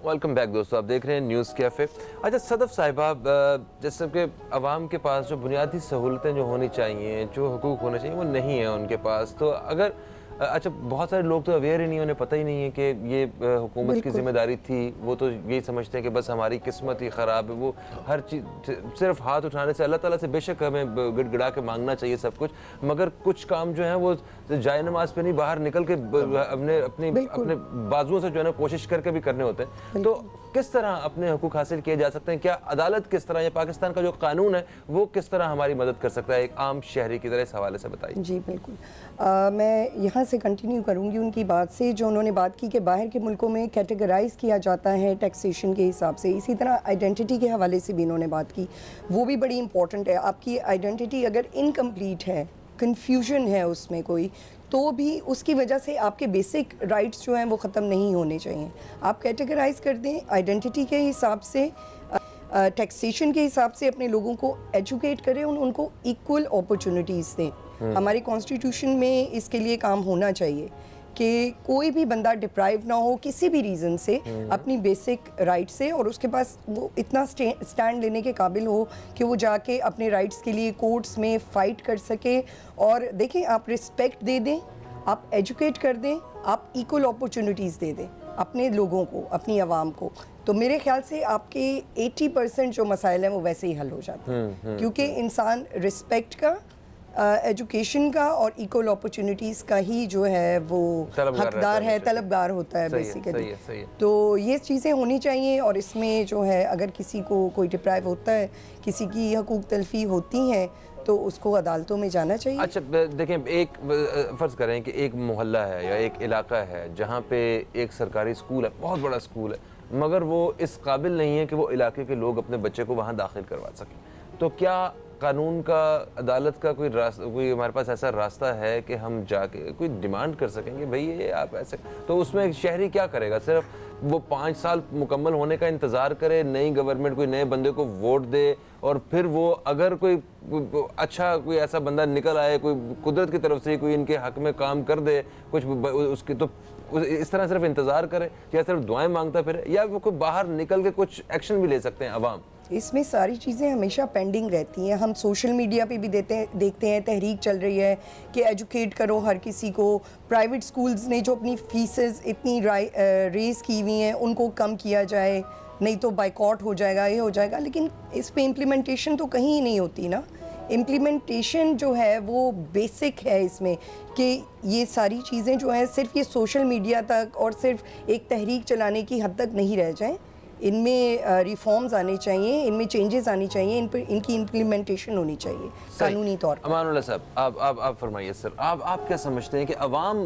B: वेलकम बैक दोस्तों, आप देख रहे हैं न्यूज़ कैफ़े। अच्छा सदफ साहिबा, जैसे कि आवाम के पास जो बुनियादी सहूलतें जो होनी चाहिए, जो हुकूक होने चाहिए, वो नहीं है उनके पास। तो अगर अच्छा बहुत सारे लोग तो अवेयर ही नहीं, उन्हें पता ही नहीं है कि ये हुकूमत की जिम्मेदारी थी। वो तो यही समझते हैं कि बस हमारी किस्मत ही ख़राब है। वो हर चीज़ सिर्फ हाथ उठाने से, अल्लाह ताला से बेशक हमें गिड़गिड़ा के मांगना चाहिए सब कुछ, मगर कुछ काम जो है वो जाए नमाज पे नहीं, बाहर निकल के अपने बाजुओं से जो है ना कोशिश करके भी करने होते हैं। तो किस तरह अपने हुकूक हासिल किए जा सकते हैं? क्या अदालत किस तरह, या पाकिस्तान का जो कानून है वो किस तरह हमारी मदद कर सकता है एक आम शहरी की तरह? इस हवाले से बताइए।
I: जी बिल्कुल, मैं यहाँ से कंटिन्यू करूँगी उनकी बात से, जो उन्होंने बात की कि बाहर के मुल्कों में कैटेगराइज किया जाता है टैक्सेशन के हिसाब से। इसी तरह आइडेंटिटी के हवाले से भी इन्होंने बात की, वो भी बड़ी इंपॉर्टेंट है। आपकी आइडेंटिटी अगर इनकम्प्लीट है, कन्फ्यूजन है उसमें कोई, तो भी उसकी वजह से आपके बेसिक राइट्स जो हैं वो ख़त्म नहीं होने चाहिए। आप कैटेगराइज कर दें आइडेंटिटी के हिसाब से, टैक्सेशन के हिसाब से, अपने लोगों को एजुकेट करें, उनको इक्वल अपॉर्चुनिटीज़ दें। हमारे कॉन्स्टिट्यूशन में इसके लिए काम होना चाहिए कि कोई भी बंदा डिप्राइव ना हो किसी भी रीज़न से अपनी बेसिक राइट से, और उसके पास वो इतना स्टैंड लेने के काबिल हो कि वो जाके अपने राइट्स के लिए कोर्ट्स में फ़ाइट कर सके। और देखें, आप रिस्पेक्ट दे दें, आप एजुकेट कर दें, आप इक्वल अपॉर्चुनिटीज़ दे दें अपने लोगों को, अपनी आवाम को, तो मेरे ख्याल से आपके 80% जो मसाइल हैं वो वैसे ही हल हो जाते हैं। क्योंकि इंसान रिस्पेक्ट का, एजुकेशन का और इक्वल अपॉर्चुनिटीज़ का ही जो है वो हकदार है, तलबगार होता है बेसिकली। तो ये चीज़ें होनी चाहिए, और इसमें जो है अगर किसी को कोई डिप्राइव होता है, किसी की हकूक तलफी होती हैं, तो उसको अदालतों में जाना चाहिए।
B: अच्छा देखें, एक फ़र्ज़ करें कि एक मोहल्ला है या एक इलाका है जहाँ पे एक सरकारी स्कूल है, बहुत बड़ा स्कूल है, मगर वो इस काबिल नहीं है कि वो इलाके के लोग अपने बच्चे को वहाँ दाखिल करवा सकें, तो क्या कानून का, अदालत का कोई हमारे पास ऐसा रास्ता है कि हम जाके कोई डिमांड कर सकेंगे भाई ये आप ऐसे? तो उसमें शहरी क्या करेगा? सिर्फ वो 5 साल मुकम्मल होने का इंतज़ार करे, नई गवर्नमेंट कोई नए बंदे को वोट दे, और फिर वो अगर कोई अच्छा कोई ऐसा बंदा निकल आए, कोई कुदरत की तरफ से कोई इनके हक में काम कर दे कुछ उसकी, तो इस तरह सिर्फ इंतज़ार करे या सिर्फ दुआएं मांगता फिर, या वो कोई बाहर निकल के कुछ एक्शन भी ले सकते हैं अवाम?
I: इसमें सारी चीज़ें हमेशा पेंडिंग रहती हैं। हम सोशल मीडिया पे भी देखते हैं तहरीक चल रही है कि एजुकेट करो हर किसी को। प्राइवेट स्कूल्स ने जो अपनी फीसेस इतनी रेस की हुई हैं उनको कम किया जाए, नहीं तो बाइकॉट हो जाएगा, ये हो जाएगा। लेकिन इस पे इम्प्लीमेंटेशन तो कहीं नहीं होती ना। इम्प्लीमेंटेशन जो है वो बेसिक है इसमें, कि ये सारी चीज़ें जो हैं सिर्फ ये सोशल मीडिया तक और सिर्फ एक तहरीक चलाने की हद तक नहीं रह जाएं। इनमें रिफॉर्म्स आने चाहिए, इनमें चेंजेस आनी चाहिए, इन पर इनकी इम्प्लीमेंटेशन होनी चाहिए कानूनी तौर पर।
B: अमानुल्लाह साहब, आप फरमाइए सर, आप क्या समझते हैं कि अवाम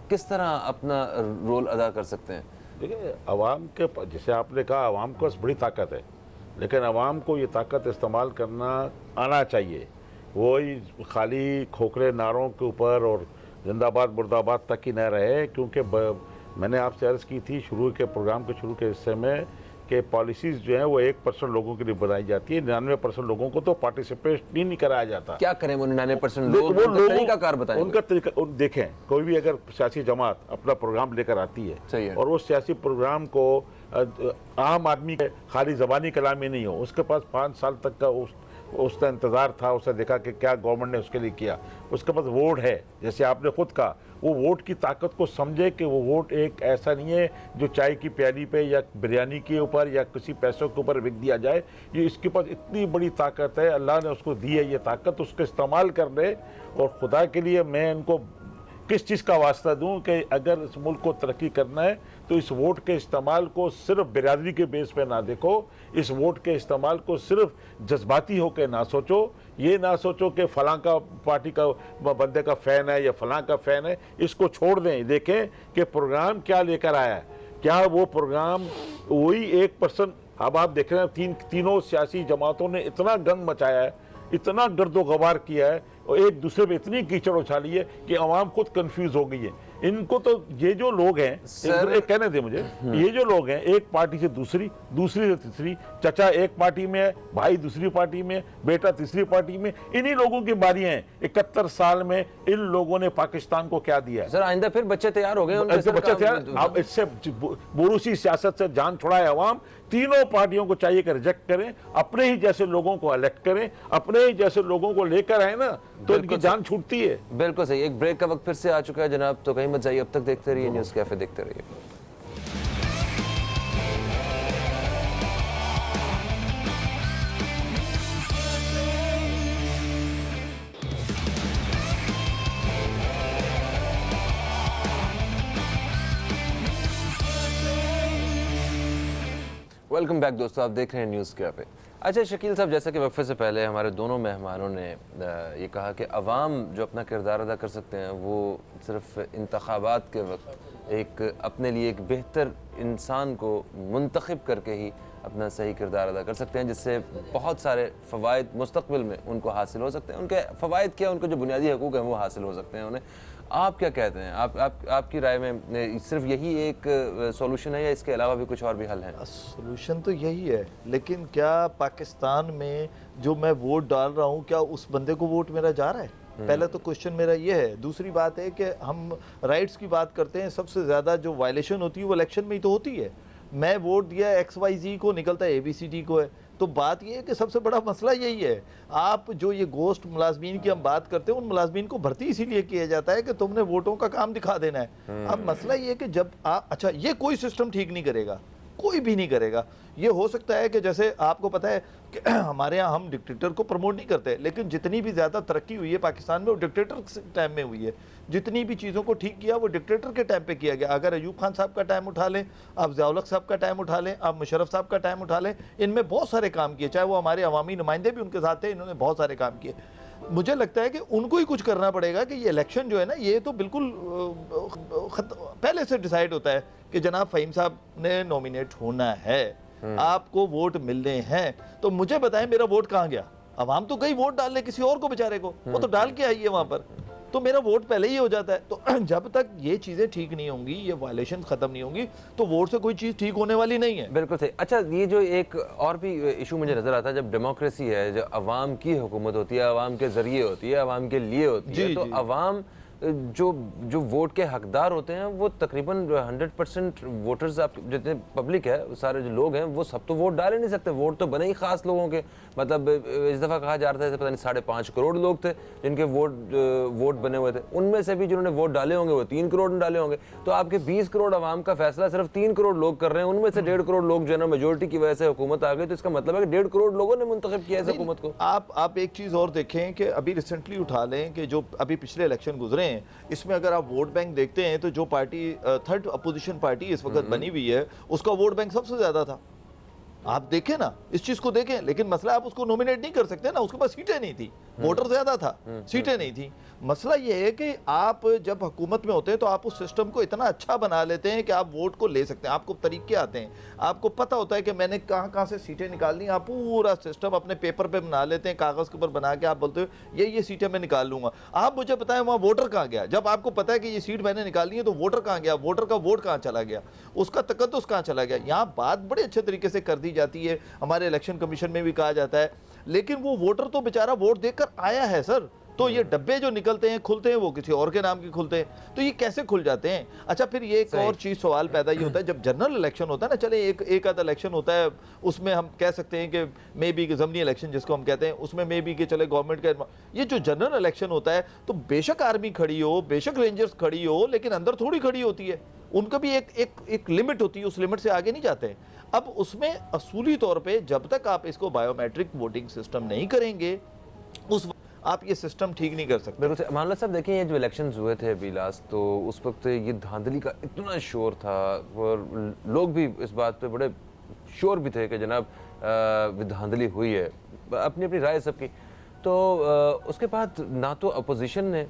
B: किस तरह अपना रोल अदा कर सकते हैं?
E: देखिए, अवाम के जैसे आपने कहा, अवाम के पास बड़ी ताकत है, लेकिन अवाम को ये ताकत इस्तेमाल करना आना चाहिए। वही खाली खोखले नारों के ऊपर और जिंदाबाद मुर्दाबाद तक ही न रहे, क्योंकि मैंने आपसे अर्ज़ की थी शुरू के प्रोग्राम के शुरू के हिस्से में कि पॉलिसीज़ जो है वो 1% लोगों के लिए बनाई जाती है, 99% लोगों को तो पार्टिसिपेट भी नहीं कराया जाता।
B: क्या करें वो 99% लोग? वो तरीका कार बताएं।
E: उनका तरीका देखें, कोई भी अगर सियासी जमात अपना प्रोग्राम लेकर आती है और वो सियासी प्रोग्राम को आम आदमी के खाली ज़बानी कलामी नहीं हो, उसके पास 5 साल तक का उसका इंतज़ार था, उसने देखा कि क्या गवर्नमेंट ने उसके लिए किया, उसके पास वोट है, जैसे आपने खुद कहा, वो वोट की ताकत को समझे कि वो वोट एक ऐसा नहीं है जो चाय की प्याली पे या बिरयानी के ऊपर या किसी पैसों के ऊपर बिक दिया जाए। ये इसके पास इतनी बड़ी ताकत है, अल्लाह ने उसको दी है ये ताकत, उसका इस्तेमाल कर ले। और खुदा के लिए मैं इनको किस चीज़ का वास्ता दूं कि अगर इस मुल्क को तरक्की करना है तो इस वोट के इस्तेमाल को सिर्फ बिरादरी के बेस पे ना देखो, इस वोट के इस्तेमाल को सिर्फ जज्बाती होकर ना सोचो। ये ना सोचो कि फलां का पार्टी का बंदे का फ़ैन है या फलां का फ़ैन है, इसको छोड़ दें। देखें कि प्रोग्राम क्या लेकर आया है, क्या वो प्रोग्राम वही 1%। अब आप देख रहे हैं तीनों सियासी जमातों ने इतना गंद मचाया है, इतना गर्दो गबार किया है और एक दूसरे पे इतनी कीचड़ उछाली है कि आवाम खुद कंफ्यूज हो गई है। इनको तो ये जो लोग हैं, एक कहने दे मुझे, ये जो लोग हैं एक पार्टी से दूसरी, दूसरी से तीसरी, चचा एक पार्टी में है, भाई दूसरी पार्टी में, बेटा तीसरी पार्टी में, इन्हीं लोगों की बारियां हैं। 71 साल में इन लोगों ने पाकिस्तान को क्या दिया है?
B: सर आइंदा फिर बच्चे तैयार हो गए,
E: बच्चे तैयार। अब इससे बोरूसी सियासत से जान छुड़ाए अवाम। तीनों पार्टियों को चाहिए कि रिजेक्ट करें, अपने ही जैसे लोगों को इलेक्ट करें, अपने ही जैसे लोगों को लेकर आए ना, तो इनकी जान छूटती है।
B: बिल्कुल सही। एक ब्रेक का वक्त फिर से आ चुका है जनाब, तो कहीं मत जाइए, अब तक देखते रहिए न्यूज़ कैफे, देखते रहिए। वेलकम बैक दोस्तों, आप देख रहे हैं न्यूज़ कैफे। अच्छा शकील साहब, जैसा कि वक्फे से पहले हमारे दोनों मेहमानों ने ये कहा कि अवाम जो अपना किरदार अदा कर सकते हैं वो सिर्फ इंतखाबात के वक्त एक अपने लिए एक बेहतर इंसान को मुंतखब करके ही अपना सही किरदार अदा कर सकते हैं, जिससे बहुत सारे फ़वाइद मुस्तक़बिल में उनको हासिल हो सकते हैं। उनके फ़वाइद क्या, उनको जो बुनियादी हकूक़ हैं वो हासिल हो सकते हैं उन्हें। आप क्या कहते हैं? आपकी राय में सिर्फ यही एक सॉल्यूशन है या इसके अलावा भी कुछ और भी हल है?
F: सॉल्यूशन तो यही है, लेकिन क्या पाकिस्तान में जो मैं वोट डाल रहा हूँ, क्या उस बंदे को वोट मेरा जा रहा है? पहला तो क्वेश्चन मेरा ये है। दूसरी बात है कि हम राइट्स की बात करते हैं, सबसे ज़्यादा जो वायलेशन होती है वो इलेक्शन में ही तो होती है। मैं वोट दिया XYZ को, निकलता है ABCD को है। तो बात ये है कि सबसे बड़ा मसला यही है, आप जो ये गोश्त मुलाजमीन की हम बात करते हैं, उन मुलाजमीन को भर्ती इसीलिए किया जाता है कि तुमने वोटों का काम दिखा देना है। अब मसला ये है कि जब अच्छा, ये कोई सिस्टम ठीक नहीं करेगा, कोई भी नहीं करेगा। ये हो सकता है कि जैसे आपको पता है कि हमारे यहाँ हम डिक्टेटर को प्रमोट नहीं करते, लेकिन जितनी भी ज़्यादा तरक्की हुई है पाकिस्तान में वो डिक्टेटर टाइम में हुई है। जितनी भी चीज़ों को ठीक किया वो डिक्टेटर के टाइम पे किया गया। अगर अयूब खान साहब का टाइम उठा लें, आप ज़िया-उल-हक साहब का टाइम उठा लें, आप मुशर्रफ साहब का टाइम उठा लें, इनमें बहुत सारे काम किए, चाहे वो हमारे अवामी नुमाइंदे भी उनके साथ थे, इन्होंने बहुत सारे काम किए। मुझे लगता है कि उनको ही कुछ करना पड़ेगा कि ये इलेक्शन जो है ना, ये तो बिल्कुल पहले से डिसाइड होता है कि जनाब फ़हीम साहब ने नॉमिनेट होना है, आपको वोट मिलने हैं। तो मुझे बताएं मेरा वोट कहाँ गया? अवाम तो गई वोट डालने किसी और को बेचारे को, वो तो डाल के आई है वहाँ पर, तो मेरा वोट पहले ही हो जाता है। तो जब तक ये चीज़ें ठीक नहीं होंगी, ये वायलेशन ख़त्म नहीं होंगी, तो वोट से कोई चीज़ ठीक होने वाली नहीं है।
B: बिल्कुल सही। अच्छा, ये जो एक और भी इशू मुझे नज़र आता है, जब डेमोक्रेसी है, जब अवाम की हुकूमत होती है, अवाम के ज़रिए होती है, अवाम के लिए होती है, तो अवाम जो वोट के हकदार होते हैं वो तकरीबन 100% वोटर्स, आप जितने पब्लिक है, सारे जो लोग हैं, वो सब तो वोट डाल ही नहीं सकते। वोट तो बने ही ख़ास लोगों के। मतलब इस दफ़ा कहा जा रहा था, पता नहीं 5.5 करोड़ लोग थे जिनके वोट बने हुए थे। उनमें से भी जिन्होंने वोट डाले होंगे वो 3 करोड़ ने डाले होंगे। तो आपके 20 करोड़ अवाम का फैसला सिर्फ 3 करोड़ लोग कर रहे हैं। उनमें से 1.5 करोड़ लोग जो है ना, मेजोरिटी की वजह से हुकूमत आ गई। तो इसका मतलब है कि 1.5 करोड़ लोगों ने मुंतखब किया इस हुकूमत को।
F: आप एक चीज़ और देखें कि अभी रिसेंटली उठा लें कि जो अभी पिछले इलेक्शन गुजरे, इसमें अगर आप वोट बैंक देखते हैं तो जो पार्टी थर्ड अपोजिशन पार्टी इस वक्त बनी हुई है, उसका वोट बैंक सबसे ज्यादा था। आप देखें ना, इस चीज को देखें। लेकिन मसला आप उसको नॉमिनेट नहीं कर सकते ना, उसके पास सीटें नहीं थी, वोटर ज्यादा था, सीटें नहीं थी। मसला ये है कि आप जब हुकूमत में होते हैं तो आप उस सिस्टम को इतना अच्छा बना लेते हैं कि आप वोट को ले सकते हैं। आपको तरीके आते हैं, आपको पता होता है कि मैंने कहाँ कहाँ से सीटें निकालनी। आप पूरा सिस्टम अपने पेपर पे बना लेते हैं, कागज़ के ऊपर बना के आप बोलते हो ये सीटें मैं निकाल लूँगा। आप मुझे बताएं वहाँ वोटर कहाँ गया? जब आपको पता है कि ये सीट मैंने निकालनी है तो वोटर कहाँ गया? वोटर का वोट कहाँ चला गया? उसका तकद्दुस कहाँ चला गया? यहाँ बात बड़े अच्छे तरीके से कर दी जाती है, हमारे इलेक्शन कमीशन में भी कहा जाता है, लेकिन वो वोटर तो बेचारा वोट देकर आया है सर। तो ये डब्बे जो निकलते हैं, खुलते हैं, वो किसी और के नाम के खुलते हैं, तो ये कैसे खुल जाते हैं? अच्छा, फिर ये एक और चीज़ सवाल पैदा ये होता है, जब जनरल इलेक्शन होता है ना, चले एक आधा इलेक्शन होता है, उसमें हम कह सकते हैं कि मे बी ज़मीनी इलेक्शन जिसको हम कहते हैं, उसमें मे बी कि चले गवर्नमेंट का। ये जो जनरल इलेक्शन होता है तो बेशक आर्मी खड़ी हो, बेशक रेंजर्स खड़ी हो, लेकिन अंदर थोड़ी खड़ी होती है, उनका भी एक लिमिट होती है, उस लिमिट से आगे नहीं जाते हैं। अब उसमें असूली तौर पे जब तक आप इसको बायोमेट्रिक वोटिंग सिस्टम नहीं करेंगे, उस आप ये सिस्टम ठीक नहीं कर सकते।
B: बिल्कुल। मामला साहब देखिए, ये जो इलेक्शंस हुए थे अभी लास्ट, तो उस वक्त ये धांधली का इतना शोर था और लोग भी इस बात पे बड़े शोर भी थे कि जनाब धांधली हुई है, अपनी अपनी राय सबकी। तो उसके बाद ना तो अपोजिशन ने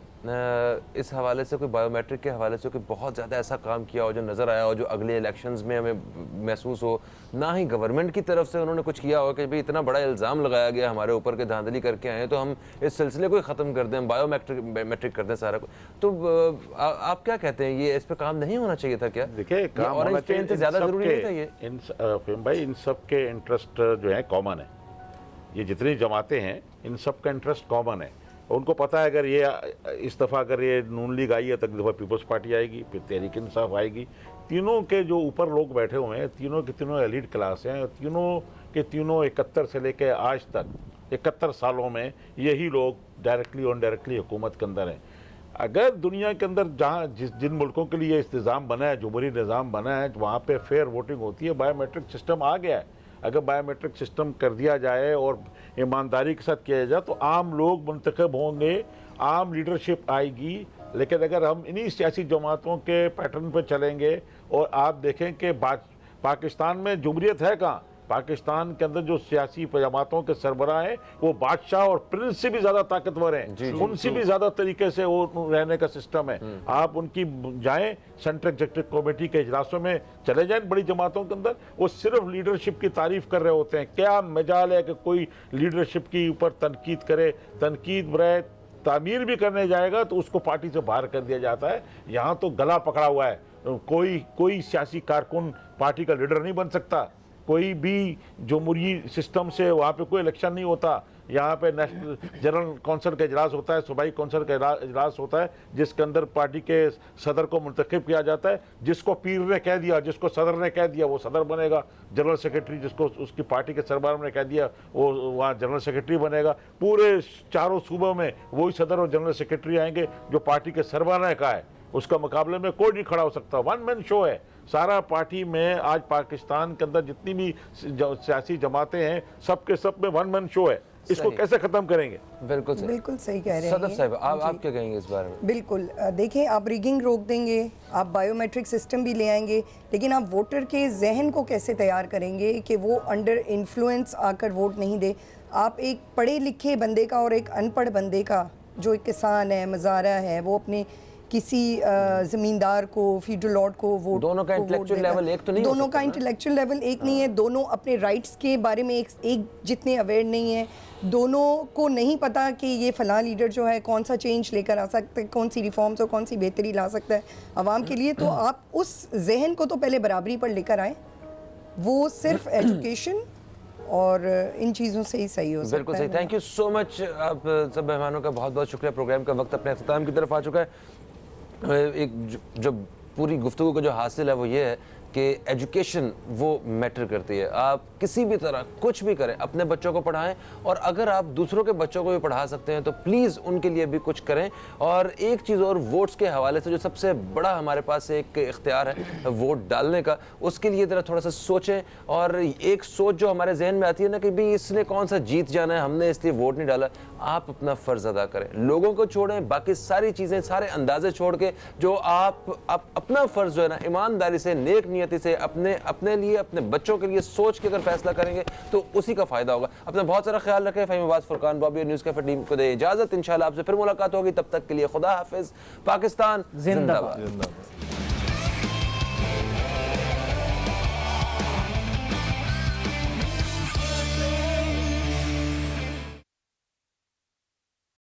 B: इस हवाले से कोई बायोमेट्रिक के हवाले से कोई बहुत ज़्यादा ऐसा काम किया हो जो नज़र आया हो, जो अगले इलेक्शंस में हमें महसूस हो, ना ही गवर्नमेंट की तरफ से उन्होंने कुछ किया हो कि भाई इतना बड़ा इल्ज़ाम लगाया गया हमारे ऊपर के धांधली करके आए, तो हम इस सिलसिले को ही ख़त्म कर दें, हम बायोमेट्रिक कर दें सारा कुछ। तो आप क्या कहते हैं, ये इस पर काम नहीं होना चाहिए था क्या?
E: देखिए, काम होना चाहिए,
B: ज़्यादा ज़रूरी नहीं था ये?
E: इन सब के इंटरेस्ट जो है कॉमन है। ये जितनी जमातें हैं, इन सब का इंटरेस्ट कॉमन है। उनको पता है अगर ये इस दफ़ा अगर ये नून लीग आई है तो अगली दफ़ा पीपल्स पार्टी आएगी, फिर तहरीक इंसाफ आएगी। तीनों के जो ऊपर लोग बैठे हुए हैं, तीनों के तीनों एलीट क्लास हैं, तीनों के तीनों 71 से लेकर आज तक 71 सालों में यही लोग डायरेक्टली और इनडायरेक्टली हुकूमत के अंदर हैं। अगर दुनिया के अंदर जहाँ जिन मुल्कों के लिए इस निज़ाम बना है, जुमहूरी निज़ाम बना है, वहाँ पर फेयर वोटिंग होती है, बायोमेट्रिक सिस्टम आ गया है। अगर बायोमेट्रिक सिस्टम कर दिया जाए और ईमानदारी के साथ किया जाए तो आम लोग मुंतखब होंगे, आम लीडरशिप आएगी। लेकिन अगर हम इन्हीं सियासी जमातों के पैटर्न पर चलेंगे और आप देखें कि पाकिस्तान में जुमहूरियत है कहाँ? पाकिस्तान के अंदर जो सियासी जमातों के सरबराह हैं वो बादशाह और प्रिंस से भी ज़्यादा ताकतवर हैं, उनसे भी ज़्यादा तरीके से वो रहने का सिस्टम है। आप उनकी जाएं सेंट्रल एग्जीक्यूटिव कमेटी के इजलासों में चले जाएं बड़ी जमातों के अंदर, वो सिर्फ लीडरशिप की तारीफ कर रहे होते हैं। क्या मजाल है कि कोई लीडरशिप के ऊपर तनकीद करे, तनकीद बराए तामीर भी करने जाएगा तो उसको पार्टी से बाहर कर दिया जाता है। यहाँ तो गला पकड़ा हुआ है, कोई सियासी कारकुन पार्टी का लीडर नहीं बन सकता, कोई भी जमहूरी सिस्टम से वहाँ पे कोई इलेक्शन नहीं होता। यहाँ पे नेशनल जनरल कौंसिल का इजलास होता है, सूबाई कौंसिल का इजलास होता है, जिसके अंदर पार्टी के सदर को मुंतखब किया जाता है। जिसको पीर ने कह दिया, जिसको सदर ने कह दिया वो सदर बनेगा, जनरल सेक्रेटरी जिसको उसकी पार्टी के सरबराह ने कह दिया वो वहाँ जनरल सेक्रेटरी बनेगा। पूरे चारों सूबों में वही सदर और जनरल सेक्रेटरी आएंगे जो पार्टी के सरबराह का है, उसका मुकाबले में कोई नहीं खड़ा हो सकता। वन मैन शो है सारा पार्टी में। आज पाकिस्तान के अंदर जितनी भी सियासी जमातें हैं सबके सब में वन मैन शो है। इसको कैसे खत्म करेंगे?
B: बिल्कुल
I: सही कह रहे हैं
B: सदर साहब, आप क्या कहेंगे इस बारे में?
I: बिल्कुल, देखिए आप रिगिंग रोक देंगे, आप बायोमेट्रिक सिस्टम भी ले आएंगे, लेकिन आप वोटर के जहन को कैसे तैयार करेंगे कि वो अंडर इन्फ्लुएंस आकर वोट नहीं दे। आप एक पढ़े लिखे बंदे का और एक अनपढ़ बंदे का, जो एक किसान है, मज़ारा है, वो अपने किसी ज़मींदार को, फीडरल लॉर्ड को वोट,
B: दोनों का इंटेलेक्चुअल लेवल एक तो नहीं,
I: दोनों का इंटेलेक्चुअल लेवल एक नहीं है, दोनों अपने राइट्स के बारे में एक जितने अवेयर नहीं है, दोनों को नहीं पता कि ये फ़लाँ लीडर जो है कौन सा चेंज लेकर आ सकता है, कौन सी रिफॉर्म्स और कौन सी बेहतरी ला सकता है आवाम के लिए। तो आप उस जहन को तो पहले बराबरी पर लेकर आए, वो सिर्फ एजुकेशन और इन चीज़ों से ही सही हो सकता है।
B: बिल्कुल सही। Thank you so much. आप सब मेहमानों का बहुत बहुत शुक्रिया। प्रोग्राम का वक्त अपने अख्ताम की तरफ आ चुका है। एक जो पूरी गुफ्तगू का जो हासिल है वो ये है कि एजुकेशन वो मैटर करती है। आप किसी भी तरह कुछ भी करें, अपने बच्चों को पढ़ाएं, और अगर आप दूसरों के बच्चों को भी पढ़ा सकते हैं तो प्लीज़ उनके लिए भी कुछ करें। और एक चीज़ और, वोट्स के हवाले से जो सबसे बड़ा हमारे पास एक इख्तियार है वोट डालने का, उसके लिए ज़रा थोड़ा सा सोचें। और एक सोच जो हमारे जहन में आती है ना कि भाई इसने कौन सा जीत जाना है, हमने इसलिए वोट नहीं डाला, आप अपना फ़र्ज़ अदा करें, लोगों को छोड़ें, बाकी सारी चीज़ें, सारे अंदाजे छोड़ के जो आप अपना फ़र्ज़ जो है ना ईमानदारी से, नेक नियति से अपने लिए, अपने बच्चों के लिए सोच के अगर फैसला करेंगे तो उसी का फ़ायदा होगा। अपना बहुत सारा ख्याल रखें। फ़हीम फुरकान बॉबी और न्यूज़ कैफ़े टीम को दे इजाज़त। इंशाल्लाह आपसे फिर मुलाकात होगी, तब तक के लिए खुदा हाफिज़। पाकिस्तान जिंदाबाद।